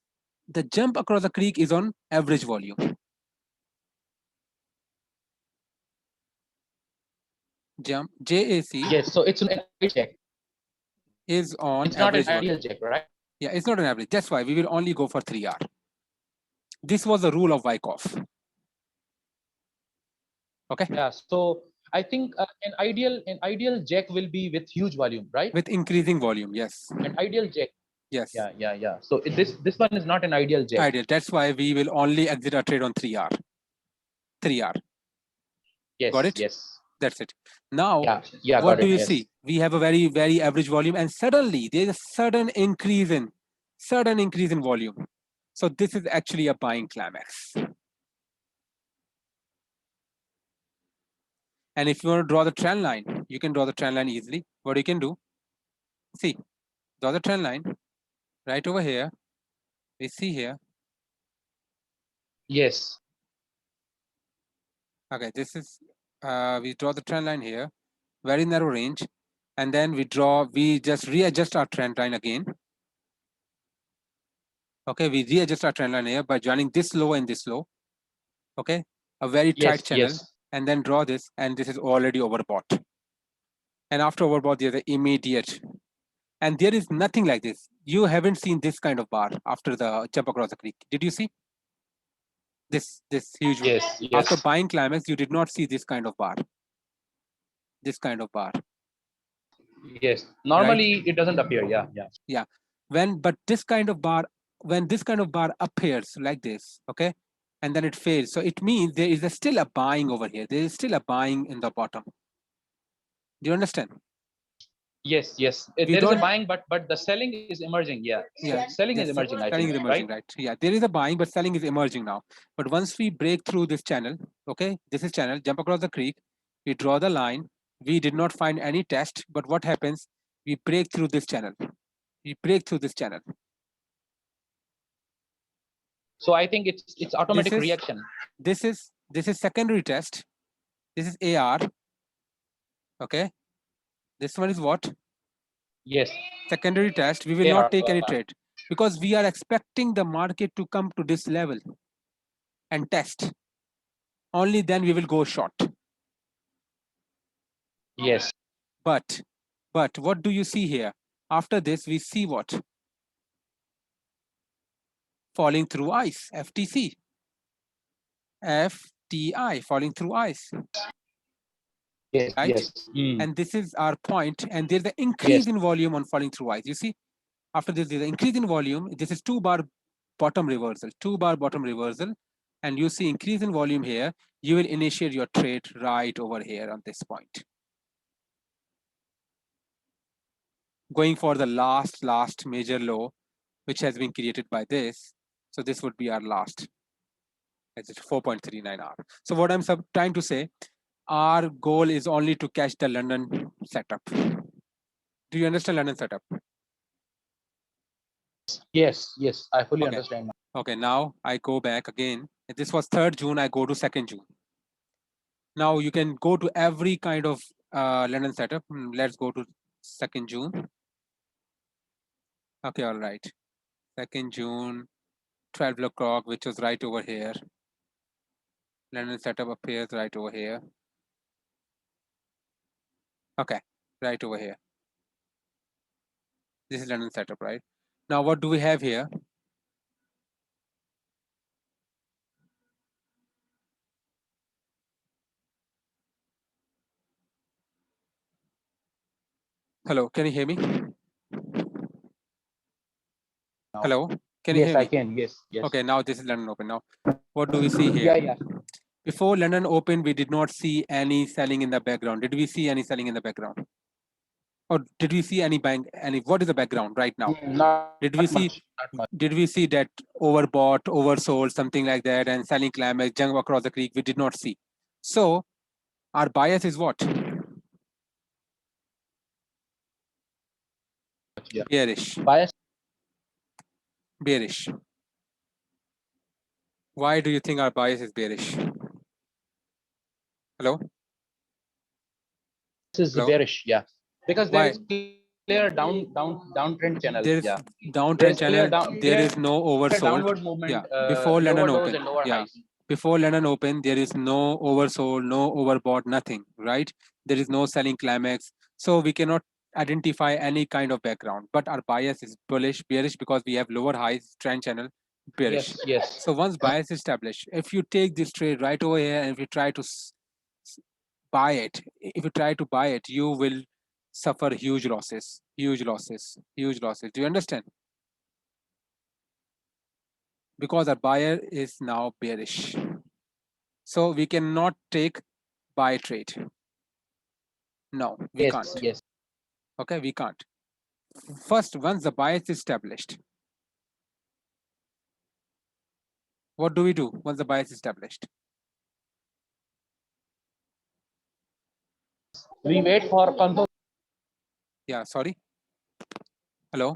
S1: the jump across the creek is on average volume. Jump JAC.
S2: Yes, so it's an average Jack.
S1: Is on
S2: it's not
S1: average
S2: an ideal Jack, right?
S1: Yeah, it's not an average. That's why we will only go for 3R. This was the rule of Wyckoff. Okay.
S2: Yeah. So I think an ideal Jack will be with huge volume, right?
S1: With increasing volume, yes.
S2: An ideal Jack.
S1: Yes.
S2: Yeah. So this one is not an ideal Jack.
S1: Ideal. That's why we will only exit our trade on 3R. 3R.
S2: Yes.
S1: Got it?
S2: Yes.
S1: That's it. Now,
S2: yeah.
S1: What do you see? We have a very, very average volume, and suddenly there is a sudden increase in volume. So this is actually a buying climax. And if you want to draw the trend line, you can draw the trend line easily. What you can do? See, draw the trend line right over here. We see here.
S2: Yes.
S1: Okay, this is we draw the trend line here, very narrow range, and then we just readjust our trend line again. Okay, we readjust our trend line here by joining this low and this low. Okay, a very tight channel, and then draw this, and this is already overbought. And after overbought, there's an immediate, and there is nothing like this. You haven't seen this kind of bar after the jump across the creek. Did you see? This huge one.
S2: Yes.
S1: After buying climax, you did not see this kind of bar. This kind of bar.
S2: Yes. Normally it doesn't appear. Yeah.
S1: When this kind of bar appears like this, okay, and then it fails. So it means there is still a buying over here. There is still a buying in the bottom. Do you understand?
S2: Yes. There is a buying, but the selling is emerging. Yeah. Selling is emerging.
S1: Selling is emerging, right? Yeah, there is a buying, but selling is emerging now. But once we break through this channel, okay, this is channel, jump across the creek, we draw the line. We did not find any test, but what happens? We break through this channel.
S2: So I think it's automatic reaction.
S1: This is secondary test. This is AR. Okay. This one is what?
S2: Yes.
S1: Secondary test. We will not take any trade because we are expecting the market to come to this level and test. Only then we will go short.
S2: Yes.
S1: But what do you see here? After this, we see what? falling through ice, FTC. FTI, falling through ice.
S2: Yes,
S1: right?
S2: yes.
S1: And this is our point, and there's an
S2: Yes.
S1: increase in volume on falling through ice. You see, after this, there's an increase in volume. This is 2-bar bottom reversal, 2-bar bottom reversal, and you see increase in volume here. You will initiate your trade right over here on this point. Going for the last major low, which has been created by this. So this would be our last. It's 4.39 hour. So what I'm trying to say, our goal is only to catch the London setup. Do you understand London setup?
S2: Yes, yes. I fully
S1: Okay.
S2: understand.
S1: Okay, now I go back again. If this was 3rd June, I go to 2nd June. Now you can go to every kind of London setup. Let's go to 2nd June. Okay, all right. 2nd June, 12 o'clock, which was right over here. London setup appears right over here. Okay, right over here. This is London setup, right? Now what do we have here? Hello, can you hear me? Hello, can you
S2: Yes,
S1: hear me?
S2: I can. Yes, yes.
S1: Okay, now this is London Open. Now, what do we see here?
S2: Yeah, yeah.
S1: Before London Open, we did not see any selling in the background. Did we see any selling in the background? Or did we see any bank? What is the background right now?
S2: Not
S1: Did we see?
S2: much, not much.
S1: Did we see that overbought, oversold, something like that, and selling climax, jump across the creek? We did not see. So our bias is what?
S2: Yeah.
S1: Bearish.
S2: Bias.
S1: Bearish. Why do you think our bias is bearish? Hello?
S2: This is
S1: Hello?
S2: bearish. Yeah, because there
S1: Why?
S2: is clear downtrend channel.
S1: There is
S2: Yeah,
S1: downtrend channel. There
S2: clear
S1: is no oversold.
S2: downward movement.
S1: Yeah, before
S2: Lower
S1: London
S2: lows
S1: Open.
S2: and lower
S1: Yeah,
S2: highs.
S1: before London Open, there is no oversold, no overbought, nothing, right? There is no selling climax. So we cannot identify any kind of background, but our bias is bullish, bearish, because we have lower highs, trend channel, bearish.
S2: Yes, yes.
S1: So once bias is established, if you take this trade right over here and if you try to buy it, if you try to buy it, you will suffer huge losses, huge losses, huge losses. Do you understand? Because our buyer is now bearish. So we cannot take buy trade. No, we
S2: Yes,
S1: can't.
S2: yes.
S1: Okay, we can't. First, once the bias is established, what do we do once the bias is established?
S2: We wait for confirmation.
S1: Yeah, sorry. Hello?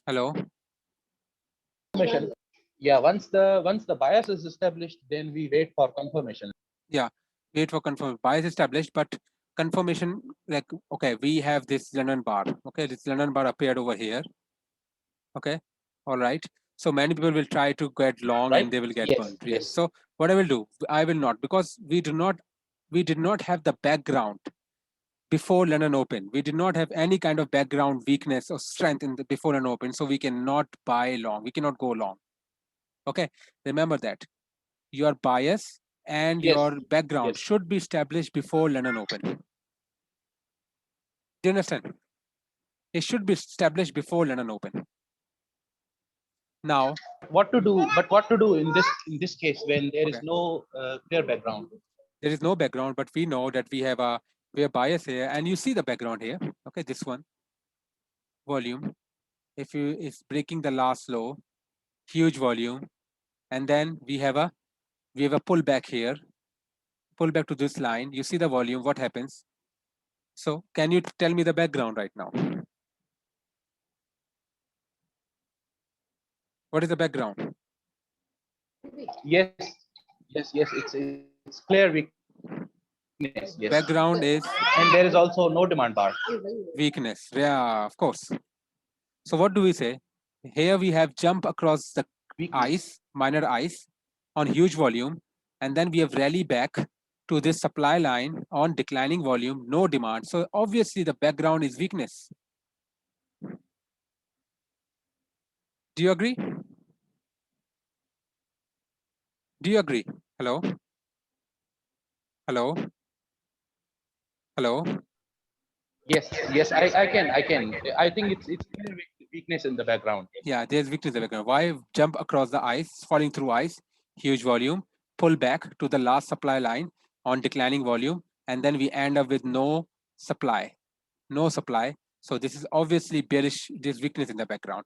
S1: Hello?
S2: Yeah, once the bias is established, then we wait for confirmation.
S1: Yeah, wait for confirm. Bias established, but confirmation, like, okay, we have this London bar. Okay, this London bar appeared over here. Okay, all right. So many people will try to get long
S2: Right?
S1: and they will get
S2: Yes,
S1: burned.
S2: yes.
S1: So what I will do, I will not, because we did not have the background before London Open. We did not have any kind of background weakness or strength in the before London Open. So we cannot buy long. We cannot go long. Okay, remember that your bias and
S2: Yes,
S1: your background
S2: yes.
S1: should be established before London Open. Do you understand? It should be established before London Open. Now,
S2: What to do? But what to do in this case when there is
S1: okay,
S2: no clear background?
S1: there is no background, but we know that we have a bias here, and you see the background here. Okay, this one volume. If you is breaking the last low, huge volume, and then we have a pullback here, pullback to this line. You see the volume. What happens? So, can you tell me the background right now? What is the background?
S2: Yes, yes, yes. It's clear weakness. Yes.
S1: Background is
S2: And there is also no demand bar.
S1: weakness. Yeah, of course. So what do we say? Here we have jump across the
S2: Weakness.
S1: ice, minor ice on huge volume, and then we have rally back to this supply line on declining volume, no demand. So obviously the background is weakness. Do you agree? Do you agree? Hello? Hello? Hello?
S2: Yes, yes, I can, I can. I think it's clear weakness in the background.
S1: Yeah, there's weakness in the background. Why jump across the ice, falling through ice, huge volume, pull back to the last supply line on declining volume, and then we end up with no supply. No supply. So this is obviously bearish, this weakness in the background.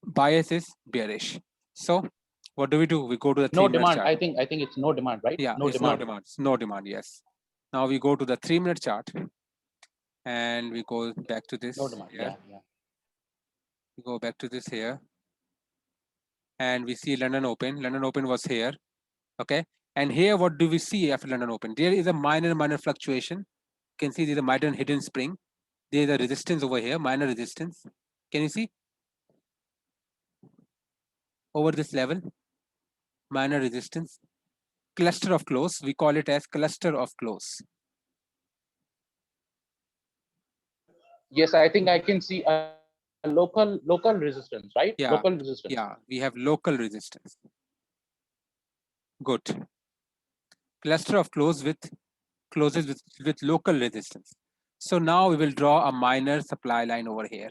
S1: Bias is bearish. So what do? We go to the
S2: No
S1: 3-minute
S2: demand.
S1: chart.
S2: I think it's no demand, right?
S1: Yeah,
S2: No
S1: it's
S2: demand.
S1: no demand. It's no demand, yes. Now we go to the 3-minute chart and we go back to this.
S2: No demand.
S1: Here.
S2: Yeah.
S1: We go back to this here. And we see London Open. London Open was here. Okay. And here, what do we see after London Open? There is a minor fluctuation. You can see there's a minor hidden spring. There's a resistance over here, minor resistance. Can you see? Over this level, minor resistance. Cluster of close. We call it as cluster of close.
S2: Yes, I think I can see a local resistance, right?
S1: Yeah.
S2: Local resistance.
S1: Yeah, we have local resistance. Good. Cluster of closes with local resistance. So now we will draw a minor supply line over here.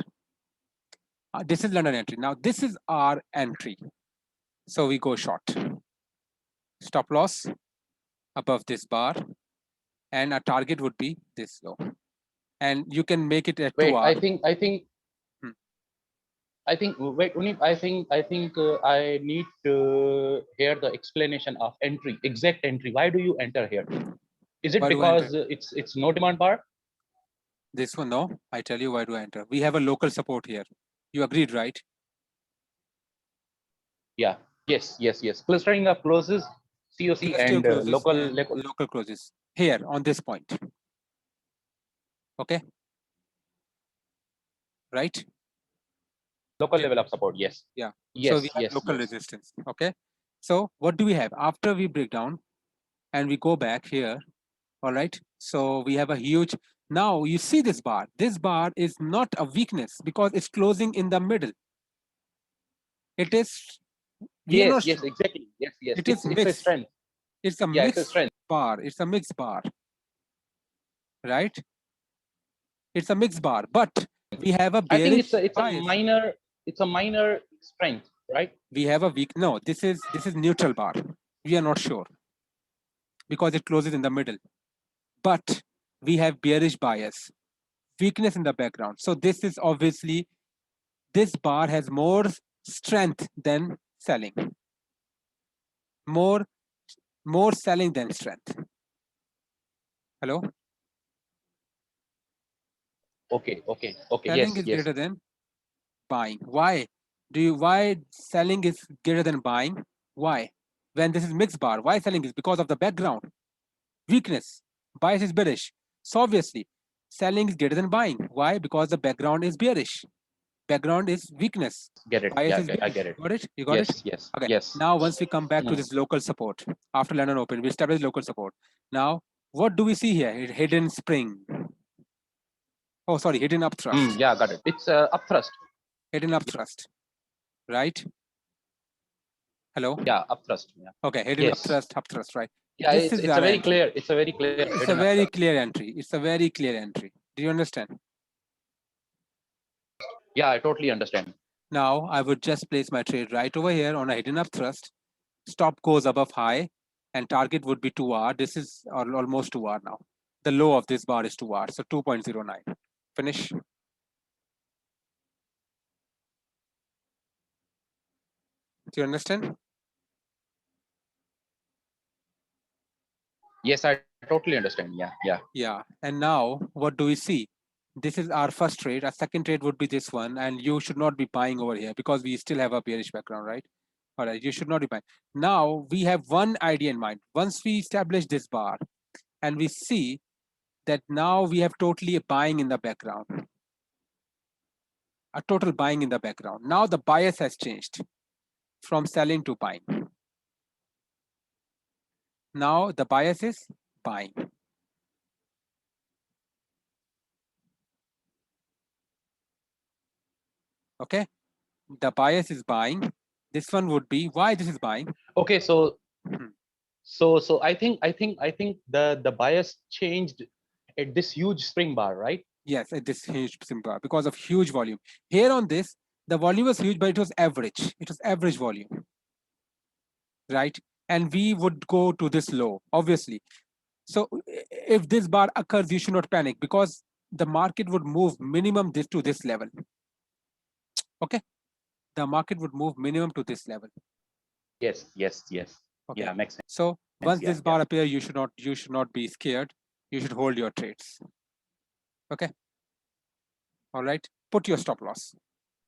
S1: This is London entry. Now this is our entry. So we go short. Stop loss above this bar, and our target would be this low. And you can make it at 2
S2: Wait,
S1: hours.
S2: Wait, Unip, I think I need to hear the explanation of entry, exact entry. Why do you enter here? Is it
S1: Why do I
S2: because it's no demand bar?
S1: This one, no. I tell you why do I enter. We have a local support here. You agreed, right?
S2: Yeah. Yes. Clustering of closes, COC and
S1: local closes here on this point. Okay. Right.
S2: Local level of support. Yes.
S1: Yeah.
S2: Yes.
S1: So we have local resistance. Okay. So what do we have after we break down and we go back here? All right. So we have a huge. Now you see this bar. This bar is not a weakness because it's closing in the middle. It is.
S2: Yes. Exactly. Yes.
S1: It is
S2: It's a strength.
S1: It's a mixed bar. It's a mixed bar. Right. It's a mixed bar, but we have a bearish.
S2: I think it's a minor strength, right?
S1: We have a weak. No, this is neutral bar. We are not sure because it closes in the middle, but we have bearish bias, weakness in the background. So this is obviously, this bar has more strength than selling, more selling than strength. Hello.
S2: Okay.
S1: Selling is greater than buying. Why selling is greater than buying? Why? When this is mixed bar, why selling is because of the background weakness. Bias is bearish. So obviously, selling is greater than buying. Why? Because the background is bearish. Background is weakness.
S2: Get it.
S1: Bias is
S2: I get it.
S1: Got it? You got it?
S2: Yes.
S1: Okay.
S2: Yes.
S1: Now, once we come back to this local support after London Open, we establish local support. Now, what do we see here? Hidden spring. Oh, sorry, hidden upthrust.
S2: Yeah, got it. It's upthrust.
S1: Hidden upthrust. Right? Hello?
S2: Yeah, upthrust. Yeah.
S1: Okay, hidden upthrust, right?
S2: Yeah, it's a very clear. It's a very clear.
S1: It's a very clear entry. It's a very clear entry. Do you understand?
S2: Yeah, I totally understand.
S1: Now I would just place my trade right over here on a hidden upthrust. Stop goes above high and target would be 2R. This is almost 2R now. The low of this bar is 2R, so 2.09. Finish. Do you understand?
S2: Yes, I totally understand. Yeah.
S1: And now what do we see? This is our first trade. Our second trade would be this one, and you should not be buying over here because we still have a bearish background, right? All right, you should not be buying. Now we have one idea in mind. Once we establish this bar and we see that now we have totally a buying in the background, a total buying in the background. Now the bias has changed from selling to buying. Now the bias is buying. Okay. the bias is buying. This one would be why this is buying.
S2: Okay, so
S1: Hmm.
S2: so I think the bias changed at this huge spring bar, right?
S1: Yes, at this huge symbol because of huge volume. Here on this, the volume was huge, but it was average. It was average volume, right? And we would go to this low, obviously. So if this bar occurs, you should not panic because the market would move minimum this to this level. Okay, the market would move minimum to this level.
S2: Yes, yes, yes.
S1: Okay.
S2: Yeah, makes sense.
S1: So once
S2: Yeah,
S1: this bar appear, you should not be scared. You should hold your trades. Okay. All right. Put your stop loss.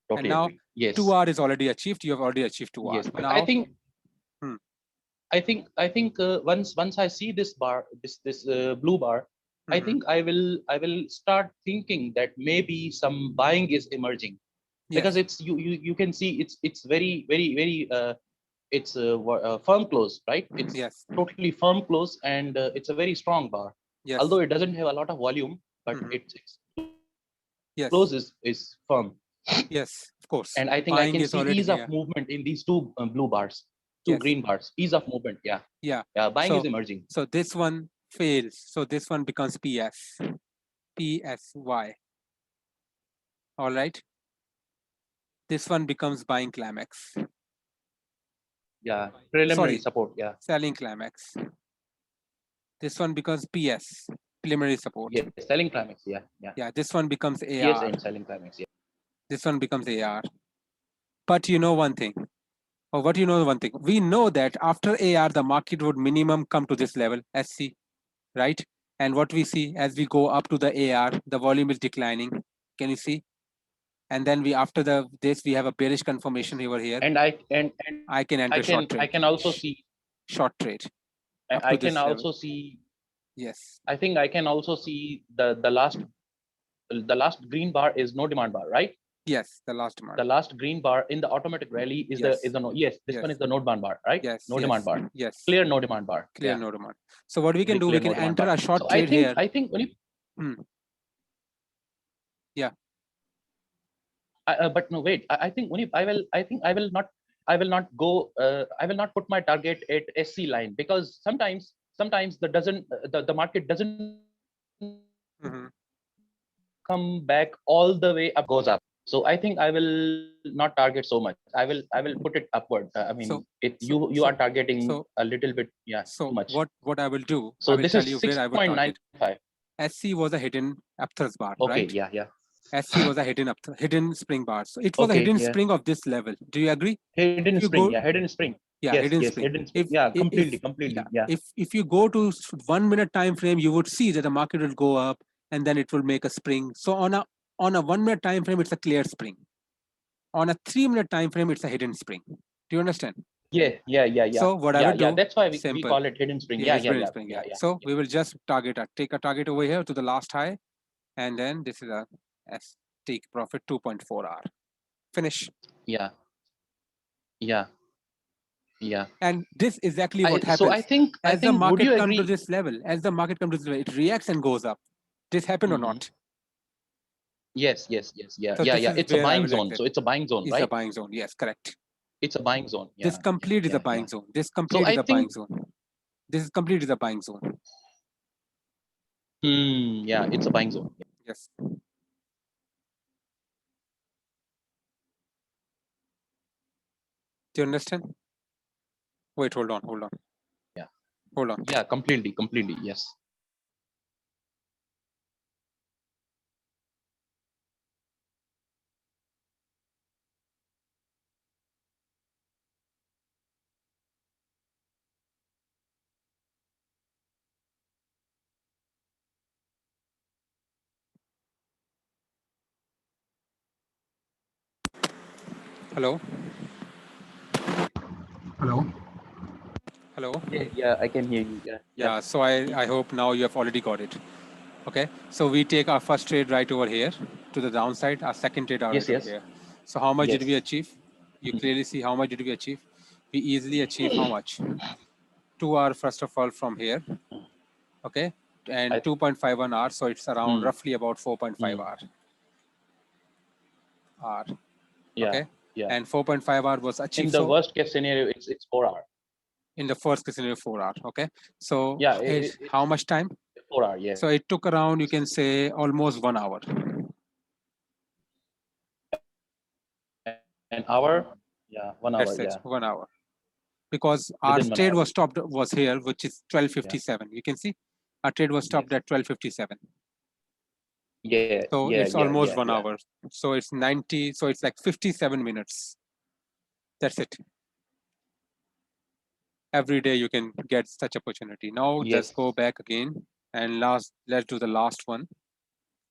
S2: totally
S1: And now
S2: agree. Yes.
S1: 2R is already achieved. You have already achieved 2R.
S2: Yes, but
S1: Now,
S2: I think
S1: Hmm.
S2: I think once I see this bar, this blue bar, I
S1: Mhm.
S2: think I will start thinking that maybe some buying is emerging, because
S1: Yes.
S2: it's you can see it's very it's a firm close, right? It's
S1: Yes.
S2: totally firm close, and it's a very strong bar.
S1: Yes.
S2: Although it doesn't have a lot of volume, but
S1: Mhm.
S2: its
S1: Yes.
S2: close is firm.
S1: Yes. Of course.
S2: And I think I
S1: Buying
S2: can
S1: is
S2: see
S1: already
S2: ease of
S1: here.
S2: movement in these two blue bars, two
S1: Yes.
S2: green bars, ease of movement. Yeah,
S1: Yeah.
S2: yeah, buying is
S1: So
S2: emerging.
S1: so this one fails. So this one becomes PS. PSY. All right. This one becomes buying climax.
S2: Yeah, preliminary
S1: Sorry,
S2: support. Yeah,
S1: selling climax. This one becomes PS, preliminary support.
S2: yes, selling climax. Yeah, yeah.
S1: Yeah, this one becomes
S2: Yes,
S1: AR.
S2: and selling climax. Yeah.
S1: This one becomes AR. But you know one thing, or what you know one thing, we know that after AR, the market would minimum come to this level, SC, right? And what we see as we go up to the AR, the volume is declining. Can you see? And then we after this we have a bearish confirmation over here.
S2: And I
S1: can enter short trade.
S2: I can also see
S1: short trade. Up
S2: I
S1: to this
S2: can
S1: level.
S2: also see.
S1: Yes.
S2: I think I can also see the last green bar is no demand bar, right?
S1: Yes, the last demand.
S2: The last green bar in the automatic rally is
S1: Yes.
S2: the no. Yes, this
S1: Yes.
S2: one is the no demand bar, right?
S1: Yes.
S2: No
S1: yes.
S2: demand bar.
S1: Yes.
S2: Clear no demand bar.
S1: Clear
S2: Yeah.
S1: no demand. So what we can
S2: Very
S1: do,
S2: clear
S1: we can
S2: no demand
S1: enter
S2: bar.
S1: a short
S2: So
S1: trade here.
S2: I think when you,
S1: Yeah.
S2: but no, wait. I think when you, I think I will not go. I will not put my target at SC line, because sometimes the doesn't the market doesn't
S1: Mhm.
S2: come back all the way up, goes up. So I think I will not target so much. I will put it upward. I mean,
S1: So
S2: you are targeting
S1: so
S2: a little bit, yeah,
S1: so
S2: too much.
S1: what I will do, I
S2: So
S1: will
S2: this
S1: tell
S2: is
S1: you where I would target.
S2: 6.95.
S1: SC was a hidden Apthor's bar,
S2: Okay,
S1: right?
S2: yeah, yeah.
S1: SC was a hidden spring bar. So it was a
S2: Okay,
S1: hidden
S2: yeah.
S1: spring of this level. Do you agree?
S2: Hidden
S1: If you
S2: spring,
S1: go,
S2: yeah, hidden spring.
S1: yeah,
S2: Yes,
S1: hidden
S2: yes,
S1: spring.
S2: hidden spring. Yeah, completely, yeah.
S1: If you go to 1 minute time frame, you would see that the market will go up and then it will make a spring. So on a 1 minute time frame, it's a clear spring. On a 3 minute time frame, it's a hidden spring. Do you understand?
S2: Yeah, yeah, yeah, yeah.
S1: So what I
S2: Yeah,
S1: would
S2: yeah.
S1: do,
S2: That's why we
S1: simple.
S2: call it hidden spring.
S1: Yeah,
S2: Yeah,
S1: it's
S2: yeah,
S1: hidden
S2: yeah,
S1: spring.
S2: yeah,
S1: Yeah.
S2: yeah.
S1: So we will just take a target over here to the last high, and then this is a S take profit 2.4R. Finish.
S2: Yeah, yeah, yeah.
S1: And this is exactly what happens.
S2: So I think
S1: as the
S2: would
S1: market
S2: you
S1: comes to
S2: agree?
S1: this level, it reacts and goes up. This happened or
S2: Mhm.
S1: not?
S2: Yes, yes, yes, yeah,
S1: So
S2: yeah,
S1: this
S2: yeah.
S1: is
S2: It's a
S1: where I
S2: buying
S1: will
S2: zone.
S1: exit.
S2: So it's a buying zone,
S1: Is a
S2: right?
S1: buying zone. Yes, correct.
S2: It's a buying zone.
S1: This
S2: Yeah,
S1: complete is
S2: yeah,
S1: a buying
S2: yeah.
S1: zone. This
S2: So
S1: complete
S2: I
S1: is a
S2: think,
S1: buying zone. This is complete is a buying zone.
S2: yeah, it's a buying zone.
S1: Yes. Do you understand? Wait, hold on.
S2: Yeah,
S1: Hold on.
S2: yeah, completely, yes.
S1: Hello. Hello. Hello.
S2: Yeah, yeah, I can hear you. Yeah,
S1: Yeah. So I hope now you have already got it. Okay. So we take our first trade right over here to the downside. Our second trade right
S2: yes,
S1: over
S2: yes,
S1: here. So how much did we
S2: yes.
S1: achieve? You clearly see how much did we achieve? We easily achieve how much? 2 hour first of all from here. Okay. And 2.51 hours. So it's around roughly about 4.5 hour.
S2: Yeah.
S1: Okay.
S3: Yeah.
S1: And 4.5 hour was achieved.
S3: In the
S1: So
S3: worst case scenario, it's 4 hours.
S1: in the first case scenario, 4 hour. Okay. So
S3: Yeah,
S1: how much time?
S3: 4 hours. Yeah.
S1: So it took around, you can say, almost 1 hour.
S3: An hour. Yeah, 1 hour.
S1: That's it,
S3: Yeah.
S1: 1 hour. Because our
S3: Within 1
S1: trade
S3: hour.
S1: was stopped, was here, which is 12:57. You can see our trade was stopped
S3: Yes.
S1: at 12:57.
S3: Yeah.
S1: So
S3: Yeah.
S1: it's
S3: Yeah.
S1: almost
S3: Yeah.
S1: 1
S3: yeah.
S1: hour. So it's 90. So it's like 57 minutes. That's it. Every day you can get such opportunity. Now
S3: Yes.
S1: let's go back again and let's do the last one.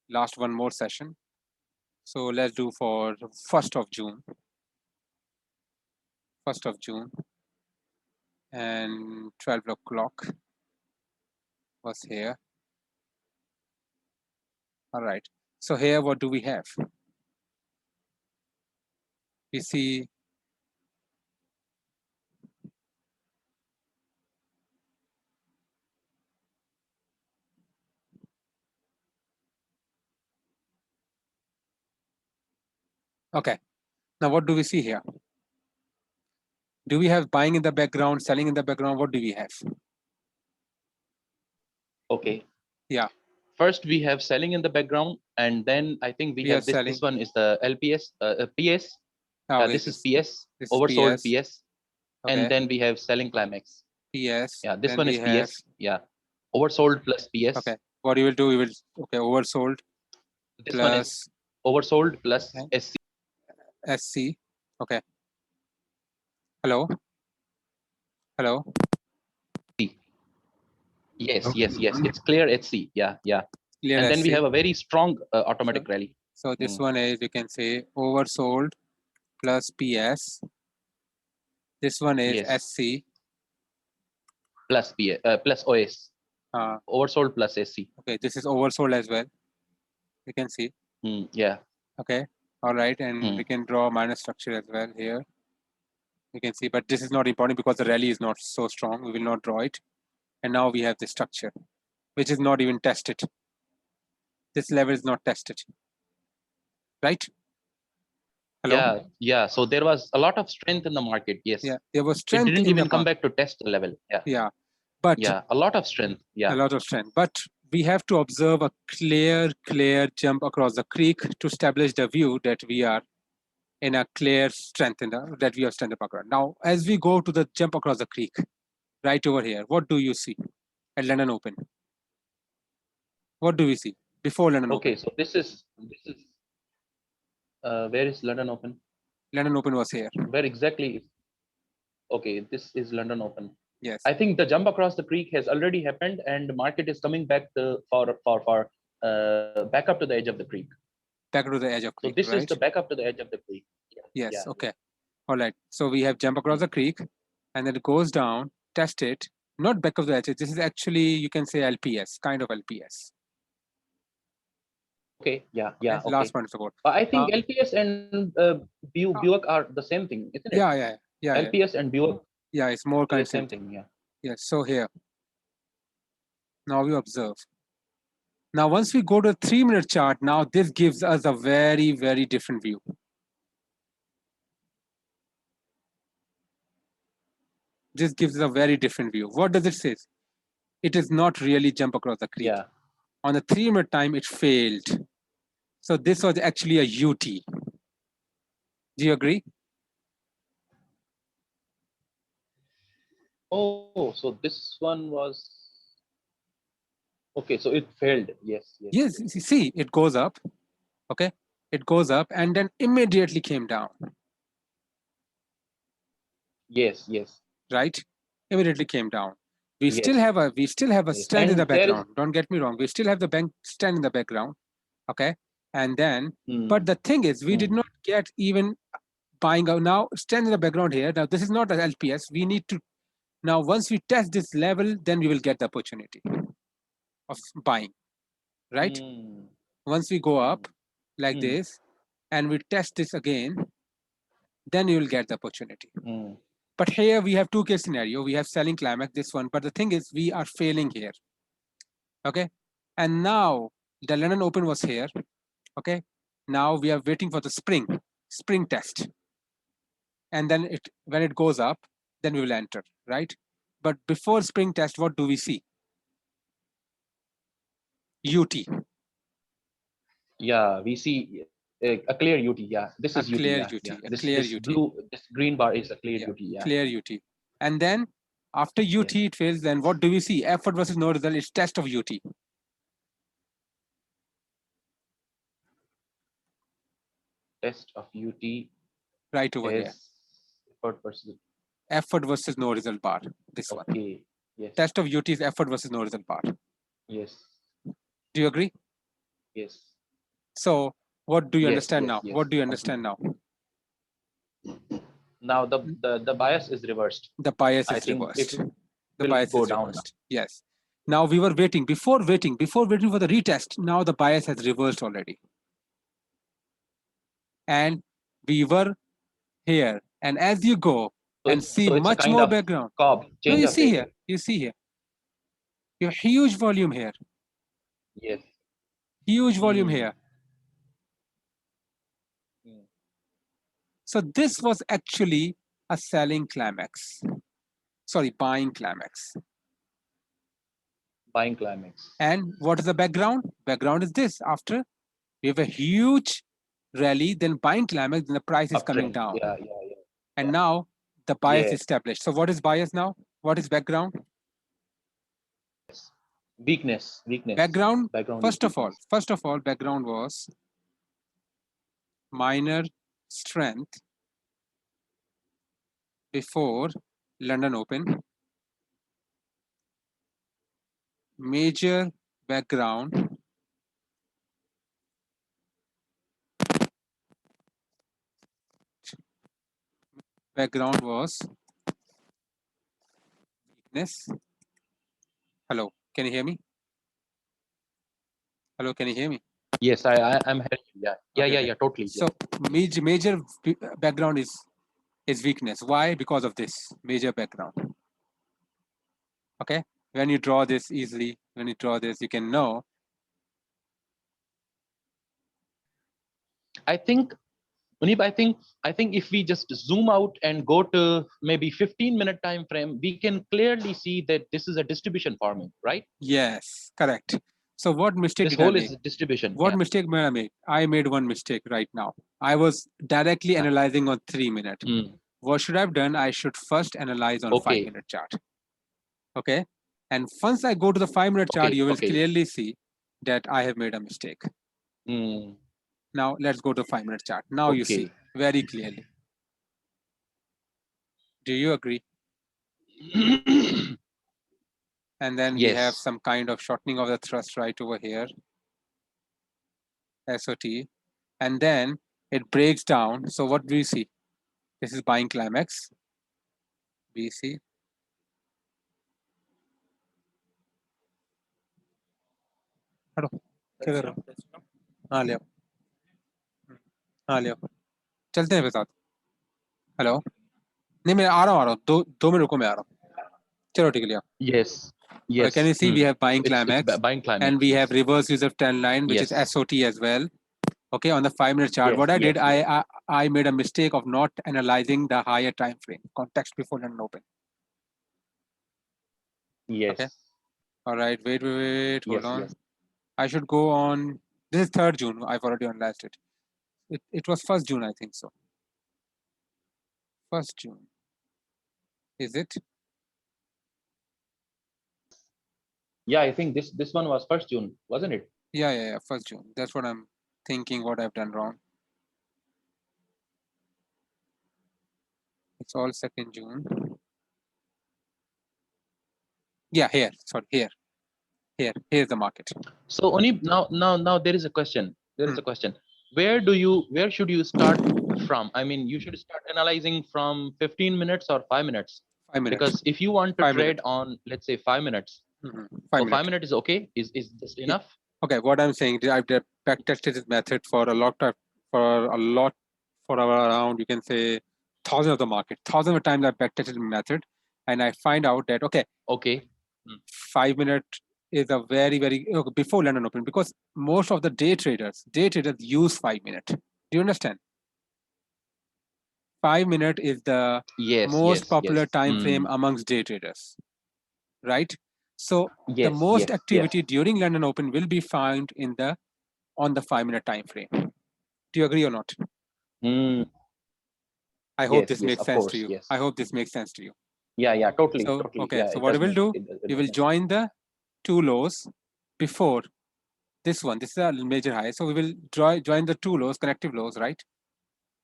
S1: Last one more session. So let's do for 1st of June. 1st of June and 12 o'clock was here. All right. So here, what do we have? We see okay. Now what do we see here? Do we have buying in the background, selling in the background? What do we have?
S3: Okay.
S1: Yeah.
S3: First, we have selling in the background, and then I think we
S1: We are
S3: have this.
S1: selling.
S3: This one is the LPS, PS.
S1: Oh,
S3: This is PS,
S1: this is
S3: oversold
S1: PS.
S3: PS,
S1: Okay.
S3: and then we have selling climax.
S1: PS.
S3: Yeah, this
S1: then
S3: one
S1: we
S3: is
S1: have,
S3: PS. Yeah, oversold plus PS.
S1: okay. What you will do? You will, okay, oversold
S3: This one is
S1: plus
S3: oversold plus
S1: okay.
S3: SC.
S1: SC. Okay. Hello. Hello.
S3: Yes,
S1: Okay.
S3: yes, yes. It's clear HC. Yeah, yeah.
S1: Clear
S3: And then we
S1: SC.
S3: have a very strong automatic
S1: So-
S3: rally.
S1: So this one is, you can say, oversold plus PS. This one is
S3: Yes.
S1: SC.
S3: Plus plus OS.
S1: Uh,
S3: Oversold plus SC.
S1: okay, this is oversold as well. You can see.
S3: Yeah.
S1: Okay. All right. And we can draw minus structure as well here. You can see, but this is not important because the rally is not so strong. We will not draw it. And now we have the structure, which is not even tested. This level is not tested. Right? Hello?
S3: Yeah, yeah. So there was a lot of strength in the market. Yes.
S1: Yeah, there was
S3: It
S1: strength
S3: didn't
S1: in
S3: even
S1: the
S3: come
S1: market.
S3: back to test the level. Yeah.
S1: Yeah. But
S3: yeah, a lot of strength. Yeah.
S1: a lot of strength. But we have to observe a clear jump across the creek to establish the view that we are in a clear strength in the, that we are strength in the background. Now, as we go to the jump across the creek, right over here, what do you see at London Open? What do we see before London Open?
S3: Okay, so this is where is London Open?
S1: London Open was here.
S3: Where exactly is? Okay, this is London Open.
S1: Yes.
S3: I think the jump across the creek has already happened, and the market is coming back for back up to the edge of the creek.
S1: Back to the edge of creek.
S3: So this
S1: right?
S3: is the back up to the edge of the creek. Yeah.
S1: Yes.
S3: Yeah.
S1: Okay. All right. So we have jump across the creek, and then it goes down. Test it. Not back of the edge. This is actually, you can say, LPS, kind of LPS.
S3: Okay. Yeah. Yeah.
S1: Okay.
S3: Okay.
S1: Last point support.
S3: I think LPS and Buick are the same thing, isn't it?
S1: Yeah.
S3: LPS and Buick.
S1: Yeah, it's more kind
S3: The
S1: of
S3: same thing. Yeah.
S1: Yes. So here, now we observe. Now, once we go to the 3-minute chart, now this gives us a very, very different view. This gives us a very different view. What does it say? It is not really jump across the creek.
S3: Yeah.
S1: On the 3-minute time, it failed. So this was actually a UT. Do you agree?
S3: Oh, so this one was okay. So it failed. Yes.
S1: Yes. See, it goes up. Okay, it goes up and then immediately came down.
S3: Yes. Yes.
S1: Right? Immediately came down. We
S3: Yes.
S1: still have a
S3: Yes.
S1: stand in the
S3: And there is-
S1: background. Don't get me wrong. We still have the bank stand in the background. Okay, and then
S3: Hmm.
S1: but the thing is, we did not get even buying out. Now stand in the background here. Now this is not an LPS. We need to now once we test this level, then we will get the opportunity of buying. Right?
S3: Hmm.
S1: Once we go up like this and we test this again, then you will get the opportunity.
S3: Hmm.
S1: But here we have 2-case scenario. We have selling climax, this one. But the thing is, we are failing here. Okay. And now the London Open was here. Okay. Now we are waiting for the spring test. and then when it goes up, then we will enter, right? But before spring test, what do we see? UT,
S3: Yeah, we see a clear UT. Yeah, this
S1: a
S3: is UT.
S1: clear
S3: Yeah,
S1: UT,
S3: yeah.
S1: a
S3: This
S1: clear
S3: this
S1: UT.
S3: blue, this green bar is a clear
S1: Yeah,
S3: UT. Yeah.
S1: clear UT. And then after UT it fails, then what do we see? Effort versus no result. It's test of UT.
S3: Test of UT
S1: Right over here.
S3: is effort versus.
S1: Effort versus no result bar. This one.
S3: Okay. Yes.
S1: Test of UT is effort versus no result bar.
S3: Yes.
S1: Do you agree?
S3: Yes.
S1: So what do you
S3: Yes,
S1: understand
S3: yes,
S1: now?
S3: yes,
S1: What do you understand now?
S3: Now the bias is reversed.
S1: The bias
S3: I
S1: is
S3: think
S1: reversed.
S3: it
S1: The
S3: will
S1: bias
S3: go
S1: is
S3: down
S1: reversed. Yes. Now we were waiting before waiting for the retest. Now the bias has reversed already. And we were here. And as you go
S3: So
S1: and see
S3: so it's a
S1: much
S3: kind
S1: more
S3: of
S1: background.
S3: COB,
S1: No,
S3: change
S1: you
S3: of
S1: see
S3: behavior.
S1: here. You see here. You have huge volume here.
S3: Yes.
S1: Huge volume
S3: Hmm.
S1: here.
S3: Hmm.
S1: So this was actually a selling climax. Sorry, buying climax.
S3: Buying climax.
S1: And what is the background? Background is this. After we have a huge rally, then buying climax, then the price is coming
S3: Uptrend.
S1: down.
S3: Yeah, yeah, yeah.
S1: And now the bias
S3: Yeah.
S1: is established. So what is bias now? What is background?
S3: Weakness.
S1: Background,
S3: Background is
S1: first of
S3: weakness.
S1: all, background was minor strength before London Open. Major background was weakness. Hello, can you hear me? Hello, can you hear me?
S3: Yes, I'm hearing you. Yeah. Yeah,
S1: Okay,
S3: yeah,
S1: okay.
S3: yeah, totally.
S1: So major background is weakness. Why? Because of this major background. Okay, when you draw this easily, when you draw this, you can know.
S3: I think Munib, I think if we just zoom out and go to maybe 15-minute time frame, we can clearly see that this is a distribution forming, right?
S1: Yes, correct. So what mistake
S3: This
S1: did I
S3: whole
S1: make?
S3: is distribution.
S1: What
S3: Yeah.
S1: mistake did I make? I made one mistake right now. I was directly analyzing on 3 minute. What should I have done? I should first analyze on
S3: Okay.
S1: 5-minute chart. Okay. And once I go to the 5-minute chart,
S3: Okay,
S1: you will
S3: okay.
S1: clearly see that I have made a mistake.
S3: Mm.
S1: Now let's go to 5-minute chart. Now you see
S3: Okay.
S1: very clearly. Do you agree? And then we have
S3: Yes.
S1: some kind of shortening of the thrust right over here. SOT. And then it breaks down. So what do we see? This is buying climax. BC. हटो क्या कर रहे हो हाँ ले आओ हाँ ले आओ चलते हैं साथ हेलो नहीं मैं आ रहा हूँ दो मिनट रुको मैं आ रहा हूँ चलो ठीक है लिया
S3: Yes. Yes.
S1: can you see we have buying
S3: It's
S1: climax
S3: buying climax.
S1: and we
S3: Yes.
S1: have reverse user trend line which
S3: Yes.
S1: is SOT as well. Okay, on the 5-minute chart,
S3: Yes,
S1: what I
S3: yes,
S1: did,
S3: yes.
S1: I made a mistake of not analyzing the higher time frame context before London Open.
S3: Yes.
S1: Okay. All right. Wait. Hold
S3: Yes,
S1: on.
S3: yes.
S1: I should go on. This is 3rd June. I've already analyzed it. It was 1st June, I think so. 1st June. Is it?
S3: Yeah, I think this one was 1st June, wasn't it?
S1: Yeah. 1st June. That's what I'm thinking. What I've done wrong. It's all 2nd June. Yeah, here. Sorry, here. Here's the market.
S3: So only now there is a question. There is a question. Where should you start from? I mean, you should start analyzing from 15 minutes or 5 minutes.
S1: 5 minutes.
S3: Because if you want to
S1: 5
S3: trade
S1: minutes.
S3: on, let's say 5 minutes,
S1: 5
S3: so
S1: minutes.
S3: 5 minutes is okay. Is this enough?
S1: Okay, what I'm saying is I've back tested this method for around, you can say, thousands of the market. Thousands of times I've back tested the method, and I find out that okay, 5 minute is a very before London Open, because most of the day traders use 5 minutes. Do you understand? 5 minute is the
S3: Yes,
S1: most
S3: yes,
S1: popular
S3: yes.
S1: time frame
S3: Hmm.
S1: amongst day traders, right? So the
S3: Yes,
S1: most
S3: yes,
S1: activity
S3: yes.
S1: during London Open will be found in the on the 5 minute time frame. Do you agree or not?
S3: Hmm.
S1: I hope
S3: Yes,
S1: this
S3: yes,
S1: makes
S3: of
S1: sense to
S3: course,
S1: you.
S3: yes.
S1: I hope this makes sense to you.
S3: Yeah, yeah, totally,
S1: So
S3: totally.
S1: okay,
S3: Yeah,
S1: so
S3: it
S1: what
S3: does
S1: we will
S3: make
S1: do,
S3: it
S1: we
S3: makes
S1: will
S3: sense.
S1: join the two lows before this one. This is a major high. So we will join the two lows, connective lows, right?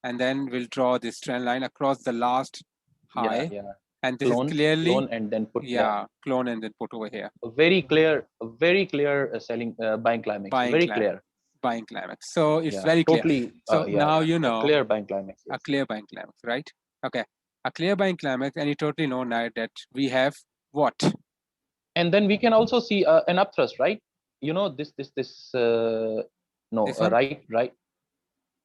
S1: And then we'll draw this trend line across the last
S3: Yeah,
S1: high.
S3: yeah.
S1: And this is
S3: Clone,
S1: clearly,
S3: and then put
S1: yeah, clone and then put over here.
S3: a very clear selling buying climax.
S1: Buying
S3: Very
S1: climax.
S3: clear.
S1: Buying climax. So it's
S3: Yeah,
S1: very clear.
S3: totally.
S1: So
S3: Yeah,
S1: now
S3: yeah.
S1: you
S3: A
S1: know
S3: clear buying climax.
S1: a
S3: Yes.
S1: clear buying climax, right? Okay. A clear buying climax, and you totally know now that we have what?
S3: And then we can also see an upthrust, right? You know, this no,
S1: This one?
S3: right.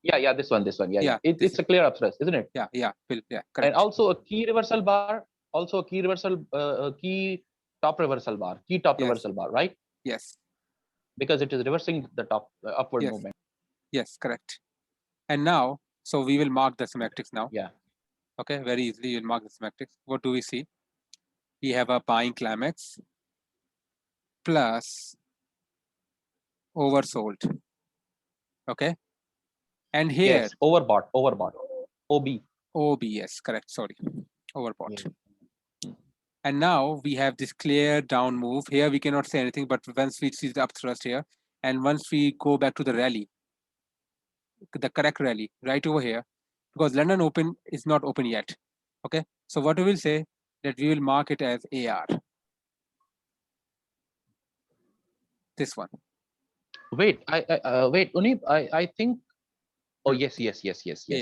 S3: Yeah, this one. Yeah,
S1: Yeah,
S3: yeah. It's a clear upthrust, isn't it?
S1: Yeah,
S3: And
S1: correct.
S3: also a key reversal bar, key top reversal bar,
S1: Yes.
S3: reversal bar, right?
S1: Yes.
S3: Because it is reversing the top upward
S1: Yes.
S3: movement.
S1: Yes, correct. And now, so we will mark the symmetrics now.
S3: Yeah.
S1: Okay, very easily you'll mark the symmetrics. What do we see? We have a buying climax plus oversold. Okay. And here,
S3: Yes, overbought. OB.
S1: OBS, correct, sorry, overbought.
S3: Yeah.
S1: And now we have this clear down move. Here we cannot say anything, but once we see the upthrust here, and once we go back to the rally, the correct rally right over here, because London Open is not open yet. Okay, so what we will say that we will mark it as AR. This one.
S3: Wait, wait, Unip, I think. Oh yes. Yeah,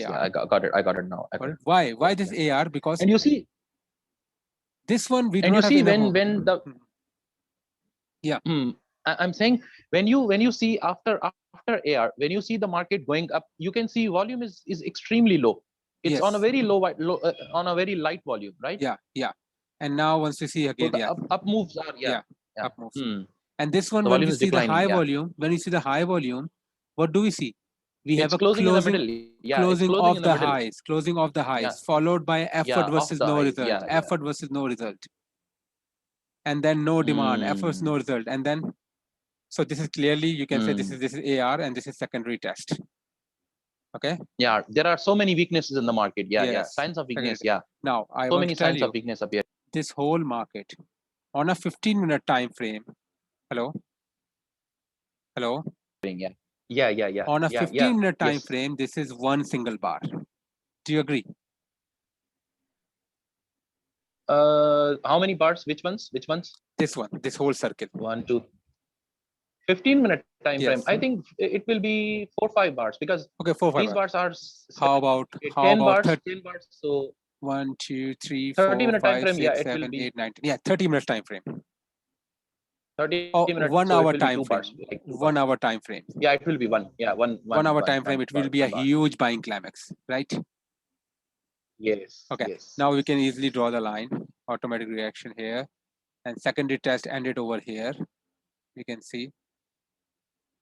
S1: AR.
S3: I got it. I got it now. I got it.
S1: Why? Why
S3: Yes,
S1: this
S3: yes.
S1: AR? Because
S3: And you see,
S1: this one we do
S3: and you
S1: not have
S3: see
S1: enough.
S3: when the
S1: Yeah.
S3: I'm saying when you see after AR, when you see the market going up, you can see volume is extremely low. It's
S1: Yes.
S3: on a very low, on a very light volume, right?
S1: Yeah. And now once we see
S3: So
S1: again,
S3: the up moves are
S1: up moves.
S3: Hmm.
S1: And this one,
S3: The
S1: when
S3: volume
S1: we
S3: is
S1: see the
S3: declining,
S1: high
S3: yeah.
S1: volume, when we see the high volume, what do we see? We have
S3: It's
S1: a
S3: closing in the middle. Yeah, it's
S1: closing
S3: closing
S1: of
S3: in the
S1: the
S3: middle.
S1: highs, closing of the highs,
S3: Yeah.
S1: followed by effort
S3: Yeah,
S1: versus
S3: of the
S1: no
S3: highs.
S1: result,
S3: Yeah.
S1: effort versus no result, and then no demand, effort versus no
S3: Hmm.
S1: result, and then so this is clearly you can say this
S3: Hmm.
S1: is AR and this is secondary test. Okay.
S3: Yeah, there are so many weaknesses in the market. Yeah,
S1: Yes.
S3: signs of weakness.
S1: Secondary.
S3: Yeah,
S1: Now I
S3: so
S1: want
S3: many
S1: to tell
S3: signs
S1: you
S3: of weakness appear.
S1: this whole market on a 15-minute time frame. Hello.
S3: Yeah.
S1: On a 15-minute time
S3: Yes.
S1: frame, this is one single bar. Do you agree?
S3: How many bars? Which ones?
S1: This one, this whole circle.
S3: 1, 2, 15-minute time frame.
S1: Yes.
S3: I think it will be 4, 5 bars because
S1: Okay, 4, 5
S3: these
S1: bars.
S3: bars are
S1: How about
S3: 10 bars?
S1: 30?
S3: 10 bars. So
S1: 1, 2, 3,
S3: 30-minute
S1: 4,
S3: time
S1: 5,
S3: frame. Yeah,
S1: 6,
S3: it will
S1: 7,
S3: be
S1: 8, 9, 10. Yeah, 30 minutes time frame.
S3: 30
S1: Or
S3: minutes.
S1: 1
S3: so
S1: hour
S3: it will be
S1: time
S3: 2
S1: frame.
S3: bars. Like 2
S1: 1
S3: bars.
S1: hour time frame.
S3: Yeah, it will be one. Yeah,
S1: 1 hour time frame. It will be a
S3: bar.
S1: huge buying climax, right?
S3: Yes.
S1: Okay.
S3: Yes.
S1: Now we can easily draw the line. Automatic reaction here, and secondary test ended over here. You can see.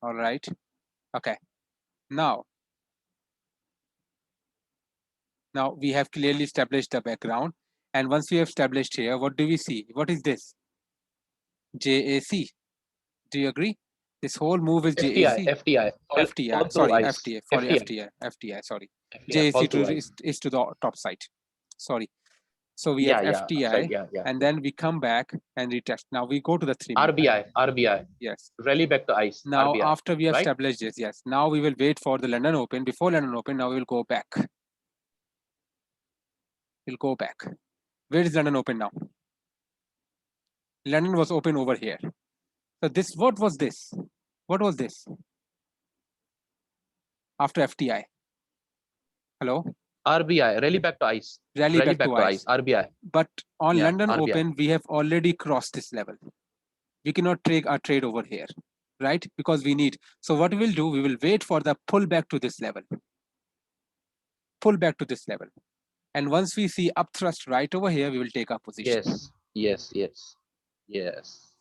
S1: All right. Okay. Now we have clearly established the background. And once we have established here, what do we see? What is this? JAC. Do you agree? This whole move is JAC.
S3: FTI.
S1: FTI. Sorry, FTA. Sorry, FTI. Sorry. JAC is to the top side. Sorry. So we have FTI, and then we come back and retest. Now we go to the 3 minute.
S3: RBI.
S1: Yes.
S3: Rally back to ICE.
S1: Now
S3: RBI,
S1: after we have
S3: right?
S1: established this, yes. Now we will wait for the London Open. Before London Open, now we will go back. We'll go back. Where is London Open now? London was open over here. So this, what was this? What was this? After FTI. Hello?
S3: RBI, rally back to ICE.
S1: Rally back to ICE.
S3: RBI.
S1: But on London
S3: RBI.
S1: Open, we have already crossed this level. We cannot take our trade over here, right? Because we need. So what we will do, we will wait for the pullback to this level. Pull back to this level. And once we see upthrust right over here, we will take our position.
S3: Yes.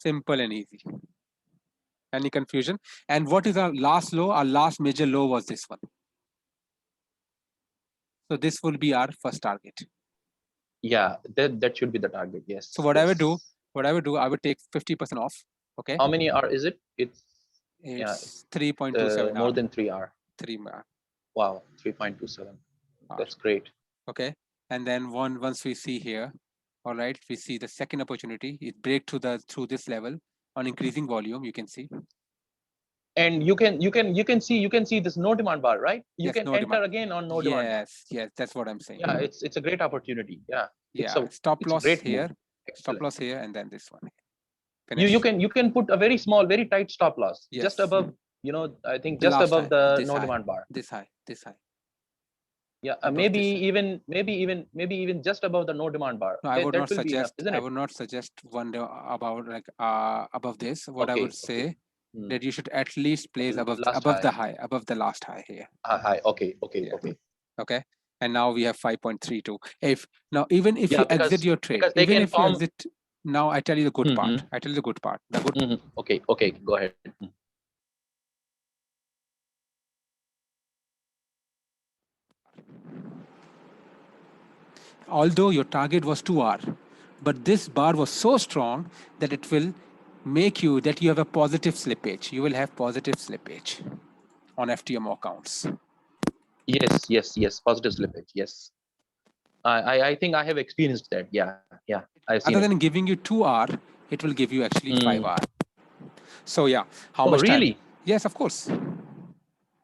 S1: Simple and easy. Any confusion? And what is our last low? Our last major low was this one. So this will be our first target.
S3: Yeah, that should be the target. Yes.
S1: So what I would
S3: yes.
S1: do, I would take 50% off. Okay.
S3: How many hours is it? It's
S1: It's 3.27
S3: more
S1: hour,
S3: than 3 hours.
S1: 3 hour.
S3: Wow, 3.27.
S1: Hour.
S3: That's great.
S1: Okay. And then once we see here, all right, we see the second opportunity. It break through this level on increasing volume. You can see.
S3: And you can see this no demand bar, right? You
S1: Yes,
S3: can
S1: no
S3: enter
S1: demand.
S3: again on no demand bar.
S1: Yes, that's what I'm saying.
S3: Yeah, it's a great opportunity. Yeah.
S1: Yeah, stop
S3: it's a
S1: loss
S3: great
S1: here,
S3: move.
S1: stop
S3: Excellent.
S1: loss here, and then this one.
S3: You
S1: Finish.
S3: can put a very small, very tight stop loss, just
S1: Yes.
S3: above, I think
S1: The
S3: just
S1: last
S3: above
S1: high,
S3: the
S1: this
S3: no
S1: high,
S3: demand bar.
S1: this high.
S3: Yeah,
S1: Above
S3: maybe
S1: this.
S3: even just above the no demand bar.
S1: No, I would
S3: That
S1: not
S3: will be enough,
S1: suggest.
S3: isn't
S1: I
S3: it?
S1: would not suggest about like above this. What I
S3: Okay,
S1: would say
S3: Hmm.
S1: that you should at least place above
S3: Last
S1: above the
S3: high.
S1: high, above the last high here.
S3: High. Okay.
S1: Yeah.
S3: Okay.
S1: Okay. And now we have 5.32. If now even if
S3: Yeah,
S1: you exit your trade,
S3: because they
S1: even
S3: can
S1: if you
S3: form.
S1: exit, now I tell you the good part.
S3: Mhm.
S1: I tell you the good part. The good
S3: Okay. Go ahead.
S1: although your target was 2R, but this bar was so strong that it will make you that you have a positive slippage. You will have positive slippage on FTMO accounts.
S3: Yes. Positive slippage. Yes. I think I have experienced that. Yeah. I've seen
S1: Other
S3: it.
S1: than giving you 2R, it will give you actually 5R. So yeah, how
S3: Oh,
S1: much time?
S3: really?
S1: Yes, of course.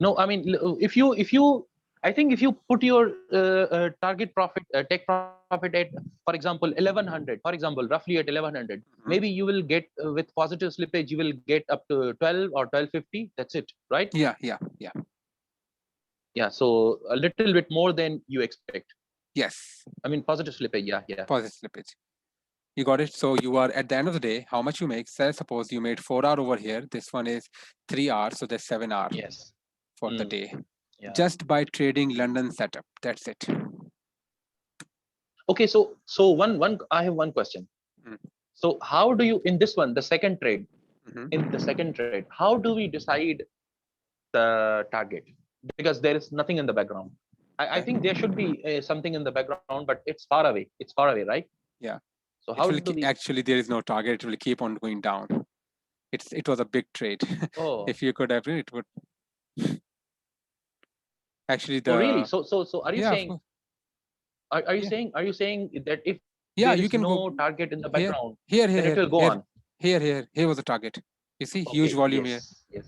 S3: No, I mean, if you, I think if you put your target profit, take profit at, for example, 1100, for example, roughly at 1100, maybe you will get with positive slippage, you will get up to 12 or 1250. That's it, right?
S1: Yeah.
S3: Yeah. So a little bit more than you expect.
S1: Yes.
S3: I mean, positive slippage. Yeah.
S1: Positive slippage. You got it. So you are at the end of the day, how much you make? Say, suppose you made 4R over here. This one is 3R, so there's 7R
S3: Yes.
S1: for the day.
S3: Yeah.
S1: Just by trading London setup. That's it.
S3: Okay. So I have one question. So how do you, in this one, the second trade, how do we decide the target? Because there is nothing in the background. I think there should be something in the background, but it's far away. It's far away, right?
S1: Yeah.
S3: So how do we?
S1: Actually, there is no target. It will keep on going down. It was a big trade.
S3: Oh.
S1: If you could have it would. Actually, the.
S3: Oh, really? So are you
S1: Yeah,
S3: saying? Are you saying that if there
S1: you
S3: is
S1: can
S3: no
S1: go
S3: target in the background,
S1: here,
S3: then it will go on?
S1: Here was the target. You see, huge volume here.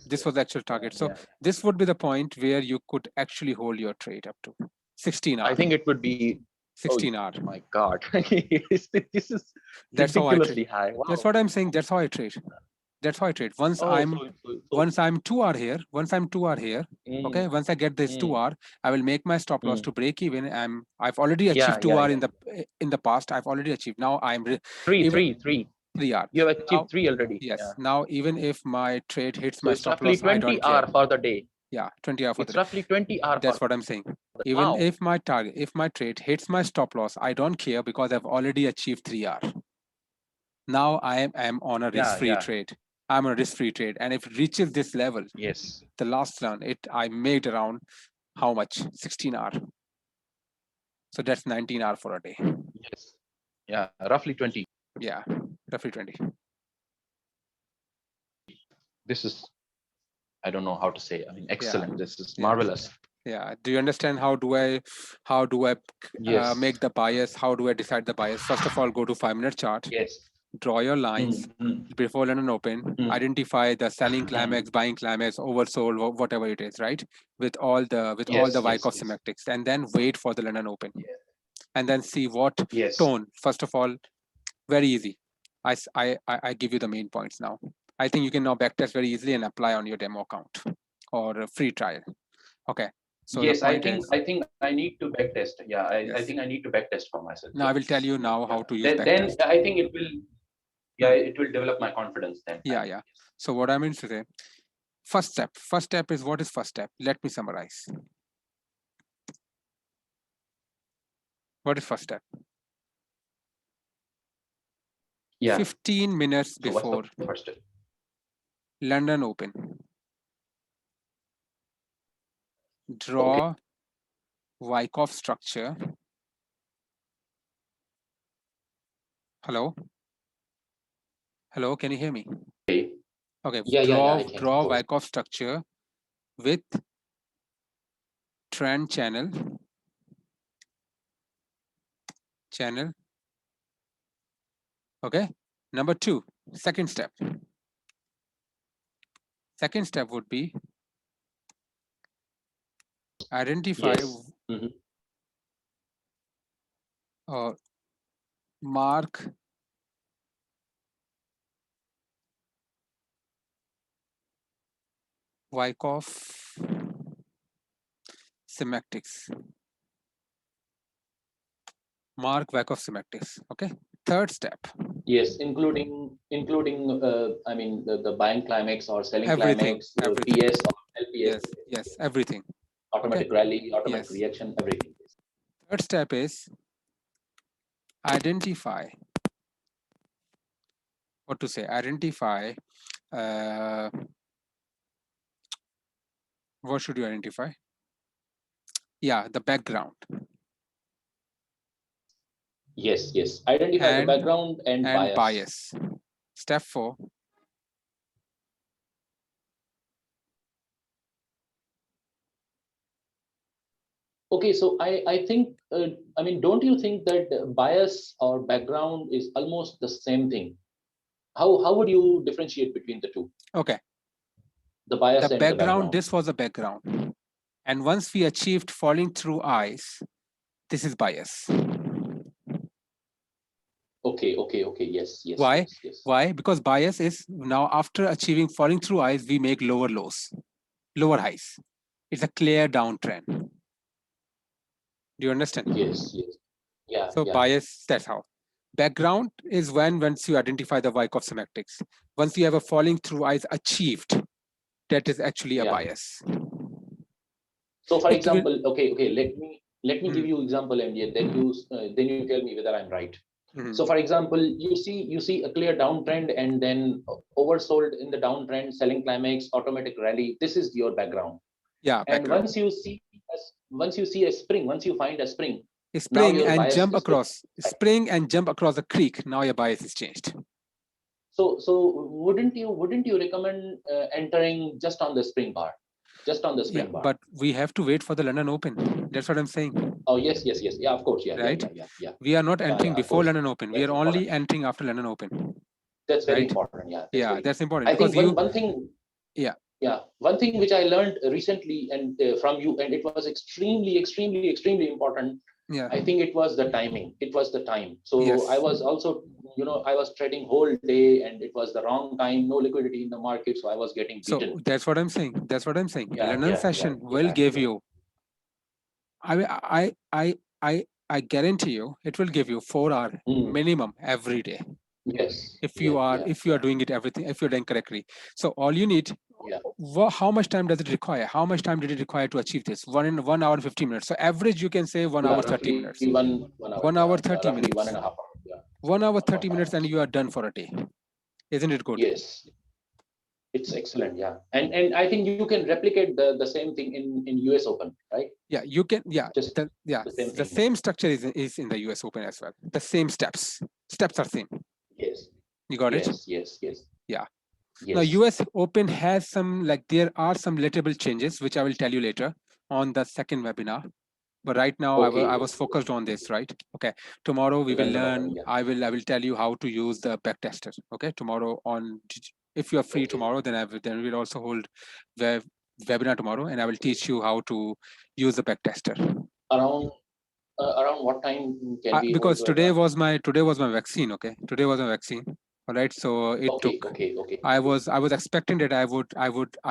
S1: This was the actual target. So this would be the point where you could actually hold your trade up to 16 hours.
S3: I think it would be
S1: 16 hours.
S3: Oh my God, this is
S1: That's
S3: ridiculously high. Wow.
S1: That's what I'm saying. That's how I trade. Once I'm 2R here, okay, once I get this 2R, I will make my stop loss to break even. I've already achieved 2R in the past. I've already achieved. Now I'm
S3: 3R. You have achieved 3 already.
S1: Yes.
S3: Yeah.
S1: Now even if my trade hits my stop
S3: roughly
S1: loss,
S3: 20
S1: I don't care.
S3: hour for the day.
S1: Yeah, 20 hour for
S3: it's
S1: the day.
S3: Roughly 20 hour.
S1: That's what I'm saying. Even if my trade hits my stop loss, I don't care because I've already achieved 3R. Now I am on a risk-free trade. I'm on a risk-free trade, and if it reaches this level, the last run, I made around how much? 16 hour. So that's 19 hour for a day.
S3: Yes. Yeah, roughly 20.
S1: Yeah, roughly 20.
S3: This is, I don't know how to say. I mean, excellent.
S1: Yeah.
S3: This is marvelous.
S1: Yeah. Do you understand how do I make the bias? How do I decide the bias? First of all, go to 5-minute chart.
S3: Yes.
S1: Draw your lines before London Open. Identify the selling climax, buying climax, oversold, whatever it is, right? With all the Wyckoff semantics, and then wait for the London Open, and then see what tone. First of all, very easy. I give you the main points now. I think you can now backtest very easily and apply on your demo account or a free trial. Okay. So
S3: yes, I think I need to backtest. Yeah, I think I need to backtest for myself.
S1: Now I will tell you now how to use
S3: backtest. Then I think it will. Yeah, it will develop my confidence then.
S1: Yeah. So what I mean to say, first step is, what is first step? Let me summarize. What is first step?
S3: Yeah.
S1: 15 minutes before London Open. Draw Wyckoff structure. Hello? Hello, can you hear me?
S3: Okay.
S1: Okay,
S3: Yeah, I can.
S1: draw
S3: Go ahead.
S1: Wyckoff structure with trend channel. Okay, number 2, second step. Second step would be identify
S3: Yes. Mhm.
S1: or mark Wyckoff semantics. Mark Wyckoff semantics. Okay. Third step.
S3: Yes, including I mean the buying climax or selling
S1: Everything.
S3: climax,
S1: Everything.
S3: PS or LPS,
S1: Yes. Everything.
S3: automatic rally, automatic
S1: Yes.
S3: reaction, everything.
S1: Third step is identify. What to say? Identify. What should you identify? Yeah, the background.
S3: Yes. Identify the background and bias.
S1: Step 4.
S3: Okay, so I think I mean, don't you think that bias or background is almost the same thing? How would you differentiate between the two?
S1: Okay.
S3: The bias
S1: The
S3: and the
S1: background,
S3: background.
S1: this was a background. And once we achieved falling through eyes, this is bias.
S3: Okay. Yes.
S1: Why?
S3: Yes.
S1: Why? Because bias is now after achieving falling through eyes, we make lower lows, lower highs. It's a clear downtrend. Do you understand?
S3: Yes. Yeah.
S1: So bias, that's how. Background is when once you identify the Wyckoff semantics, once you have a falling through eyes achieved, that is actually a bias.
S3: So for
S1: It
S3: example, okay, let me give
S1: Hmm.
S3: you example, MD, then you tell me whether I'm right.
S1: Mhm.
S3: So for example, you see a clear downtrend and then oversold in the downtrend, selling climax, automatic rally. This is your background.
S1: Yeah,
S3: And
S1: background.
S3: once you see a spring, once you find a spring, now
S1: Spring
S3: your
S1: and
S3: bias
S1: jump
S3: is
S1: across.
S3: different.
S1: Spring and jump across a creek. Now your bias is changed.
S3: So wouldn't you recommend entering just on the spring bar? Just on the spring bar.
S1: But we have to wait for the London Open. That's what I'm saying.
S3: Oh yes. Yeah, of course.
S1: Right?
S3: Yeah.
S1: We are not entering
S3: of
S1: before
S3: course.
S1: London Open. We
S3: That's
S1: are only
S3: important.
S1: entering after London Open.
S3: That's very
S1: Right?
S3: important. Yeah.
S1: That's important
S3: I
S1: because
S3: think one thing. Yeah. One thing which I learned recently and from you, and it was extremely important.
S1: Yeah.
S3: I think it was the timing. It was the time. So
S1: Yes.
S3: I was also, I was trading whole day, and it was the wrong time. No liquidity in the market, so I was getting beaten.
S1: So that's what I'm saying.
S3: Yeah,
S1: London session will give you. I guarantee you, it will give you 4 hour minimum every day.
S3: Yes.
S1: If you are doing it everything, if you're doing correctly. So all you need. How much time does it require? How much time did it require to achieve this? 1 hour and 50 minutes. So average, you can say 1 hour 30 minutes. 1 hour 30 minutes.
S3: 1.5 hours.
S1: 1 hour 30 minutes, and you are done for a day. Isn't it good?
S3: Yes. It's excellent, yeah. And I think you can replicate the same thing in US Open, right?
S1: Yeah, you can. Yeah,
S3: Just
S1: the same structure is in the US Open as well. The same steps. Steps are same.
S3: Yes.
S1: You got it?
S3: Yes.
S1: Yeah.
S3: Yes.
S1: Now US Open has some, like, there are some little changes which I will tell you later on the second webinar. But right now I was focused on this, right? Okay. Tomorrow we will learn. I will tell you how to use the backtester. Okay. Tomorrow on, if you are free tomorrow, then we'll also hold the webinar tomorrow, and I will teach you how to use the backtester.
S3: Around what time can we?
S1: Because today was my vaccine. Okay. Today was my vaccine. All right. So it took.
S3: Okay.
S1: I was expecting that I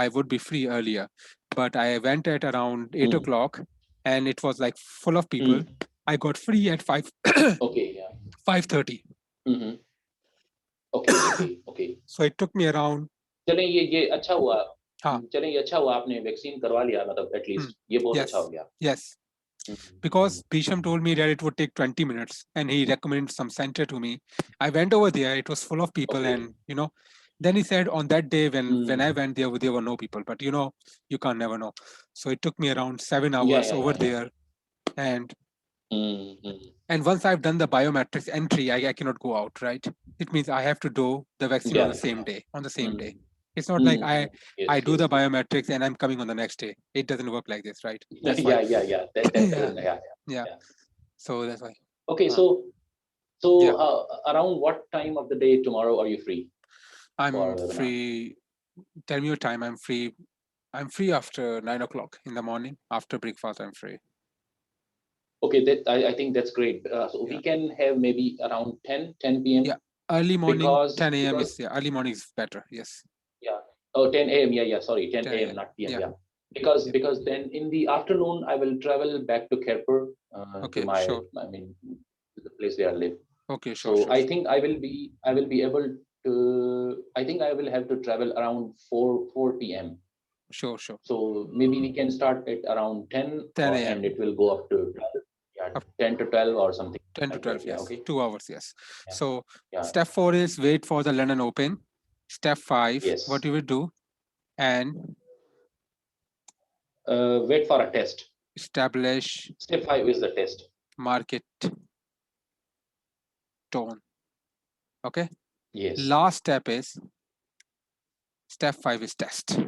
S1: would be free earlier, but I went at around 8 o'clock, and it was like full of people. I got free at 5. 5:30.
S3: Okay.
S1: So it took me around.
S3: चलें ये अच्छा हुआ. चलें ये अच्छा हुआ आपने vaccine करवा लिया, मतलब at least ये बहुत अच्छा हो गया.
S1: Yes. Because Bisham told me that it would take 20 minutes, and he recommended some center to me. I went over there. It was full of people, and then he said on that day when I went there were no people. But you can't never know. So it took me around 7 hours over there. And
S3: Mm-hmm.
S1: and once I've done the biometrics entry, I cannot go out, right? It means I have to do the vaccine on the same day, on the same day. It's not like I
S3: Yes,
S1: do the
S3: yes.
S1: biometrics and I'm coming on the next day. It doesn't work like this, right?
S3: Yeah,
S1: That's why.
S3: yeah. That
S1: Yeah.
S3: doesn't, yeah.
S1: Yeah. So that's why.
S3: Okay, so around what time of the day tomorrow are you free?
S1: I'm
S3: for webinar?
S1: free. Tell me your time. I'm free. I'm free after 9 o'clock in the morning. After breakfast, I'm free.
S3: Okay, that I think that's great. So we can have maybe around 10 p.m.
S1: Yeah, early morning,
S3: because
S1: 10 a.m.
S3: because
S1: is, yeah, early morning is better. Yes.
S3: yeah. Oh, 10 a.m. Yeah, sorry, 10
S1: 10
S3: a.m.
S1: a.m.
S3: not p.m.
S1: Yeah.
S3: Yeah. Because
S1: Yeah.
S3: because then in the afternoon I will travel back to Khairpur to
S1: Okay,
S3: my
S1: sure.
S3: I mean to the place where I live.
S1: Okay, sure.
S3: So
S1: Sure.
S3: I think I will be able to. I think I will have to travel around 4 p.m.
S1: Sure.
S3: So maybe we can start at around 10
S1: 10 a.m.
S3: and it will go up to 12. Yeah,
S1: Up
S3: 10 to 12 or something
S1: 10 to
S3: like
S1: 12,
S3: that. Yeah,
S1: yes.
S3: okay.
S1: 2 hours, yes.
S3: Yeah.
S1: So
S3: Yeah.
S1: step 4 is wait for the London Open. Step 5,
S3: Yes.
S1: what you will do, and
S3: Wait for a test.
S1: establish
S3: Step 5 is the test.
S1: market tone. Okay.
S3: Yes.
S1: Last step is step 5 is test,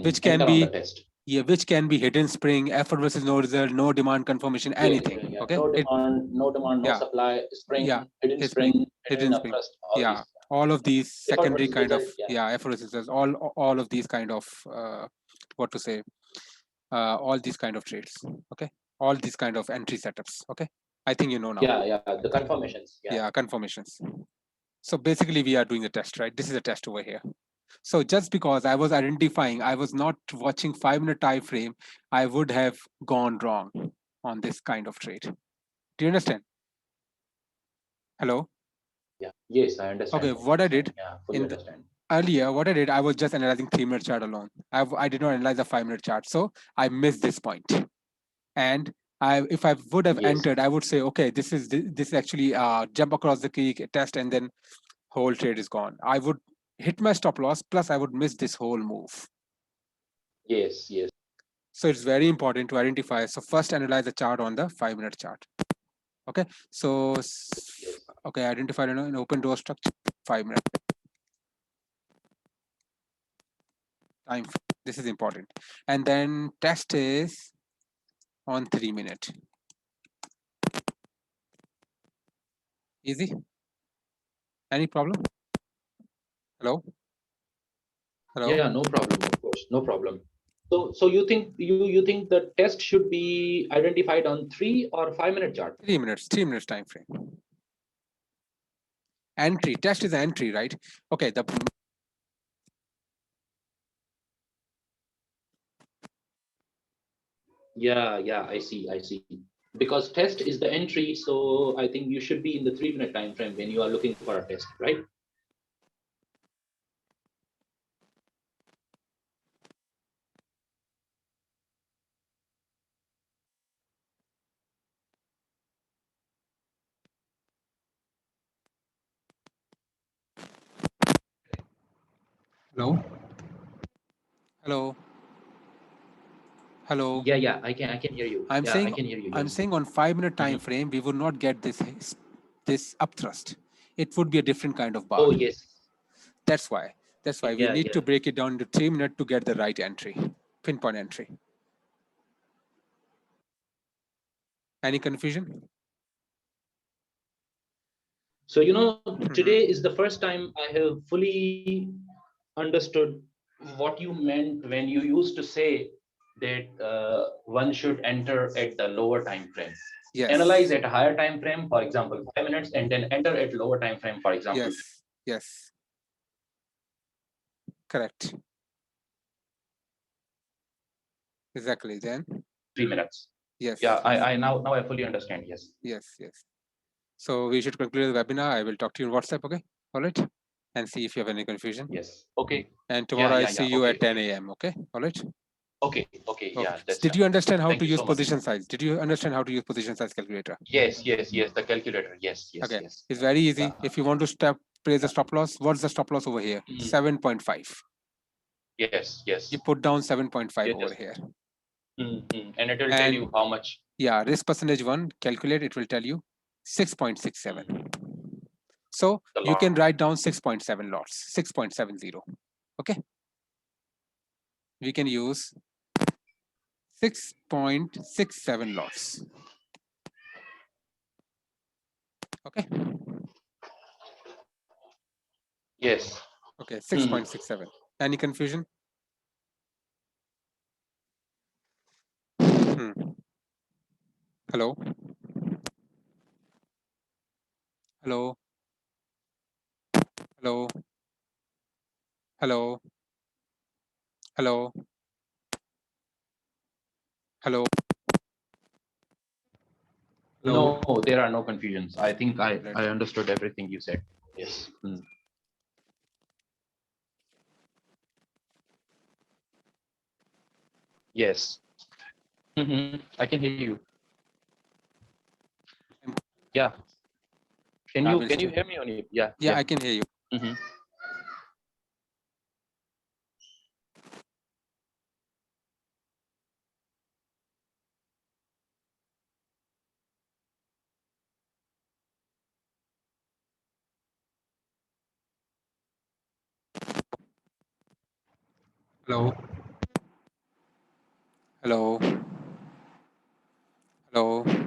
S1: which can
S3: Enter on
S1: be
S3: the test.
S1: which can be hidden spring, effort versus no result, no demand confirmation, anything.
S3: Yeah.
S1: Okay.
S3: No demand, no
S1: yeah.
S3: supply, spring,
S1: Yeah.
S3: hidden
S1: Hidden
S3: spring,
S1: hidden
S3: hidden
S1: spring.
S3: upthrust, all
S1: Yeah.
S3: these.
S1: All of these
S3: Effort
S1: secondary
S3: versus
S1: kind of
S3: result, yeah.
S1: effort resistance, all of these kind of what to say, all these kind of trades. Okay. All these kind of entry setups. Okay. I think you know now.
S3: Yeah. The confirmations.
S1: Yeah, confirmations. So basically we are doing the test, right? This is a test over here. So just because I was identifying, I was not watching 5-minute time frame, I would have gone wrong on this kind of trade. Do you understand? Hello?
S3: Yeah. Yes, I understand.
S1: Okay, what I did
S3: Yeah, fully
S1: in
S3: understand.
S1: earlier, what I did, I was just analyzing 3-minute chart alone. I did not analyze the 5-minute chart. So I missed this point. And if I would have entered, I would say, okay, this is actually jump across the creek, test, and then whole trade is gone. I would hit my stop loss, plus I would miss this whole move.
S3: Yes.
S1: So it's very important to identify. So first analyze the chart on the 5-minute chart. Okay, so okay, identify an open door structure, 5-minute time. This is important. And then test is on 3-minute. Easy? Any problem? Hello?
S3: Yeah, no problem, of course, no problem. So you think the test should be identified on 3 or 5-minute chart?
S1: 3 minutes, 3 minutes time frame. Entry, test is entry, right? Okay,
S3: Yeah, I see. Because test is the entry, so I think you should be in the 3-minute time frame when you are looking for a test, right?
S1: Hello.
S3: Yeah, I can hear you.
S1: I'm
S3: I
S1: saying
S3: can hear you.
S1: I'm
S3: Yes.
S1: saying on 5-minute time frame, we would not get this upthrust. It would be a different kind of bar.
S3: Oh yes.
S1: That's why we need to break it down to 3-minute to get the right entry, pinpoint entry. Any confusion?
S3: So today is the first time I have fully understood what you meant when you used to say that one should enter at the lower time frame.
S1: Yes.
S3: Analyze at a higher time frame, for example, 5 minutes, and then enter at lower time frame, for example.
S1: Yes. Correct. Exactly. Then
S3: 3 minutes.
S1: Yes.
S3: Yeah, I now I fully understand. Yes.
S1: Yes. So we should conclude the webinar. I will talk to you on WhatsApp. Okay. All right. And see if you have any confusion.
S3: Yes. Okay.
S1: And tomorrow I see you at 10 a.m. Okay. All right.
S3: Okay. Yeah.
S1: Did you understand how
S3: Thank
S1: to
S3: you
S1: use
S3: so much.
S1: position size? Did you understand how to use position size calculator?
S3: Yes. The calculator. Yes.
S1: Okay.
S3: Yes.
S1: It's very easy.
S3: Yeah.
S1: If you want to place the stop loss, what's the stop loss over here? 7.5.
S3: Yes.
S1: You put down 7.5 over here.
S3: And it will tell
S1: And-
S3: you how much.
S1: Yeah, risk percentage 1, calculate, it will tell you 6.67. So
S3: The
S1: you can
S3: lot.
S1: write down 6.7 lots, 6.70. Okay. We can use 6.67 lots. Okay.
S3: Yes.
S1: Okay, 6.67. Any confusion? Hello? Hello? Hello? Hello? Hello? Hello? Hello?
S3: No, there are no confusions. I think I
S1: Let's-
S3: understood everything you said. Yes. Yes. I can hear you. Yeah. Can
S1: I
S3: you
S1: will
S3: hear
S1: stay.
S3: me, Oni? Yeah.
S1: Yeah, I can hear you. Hello? Hello? Hello?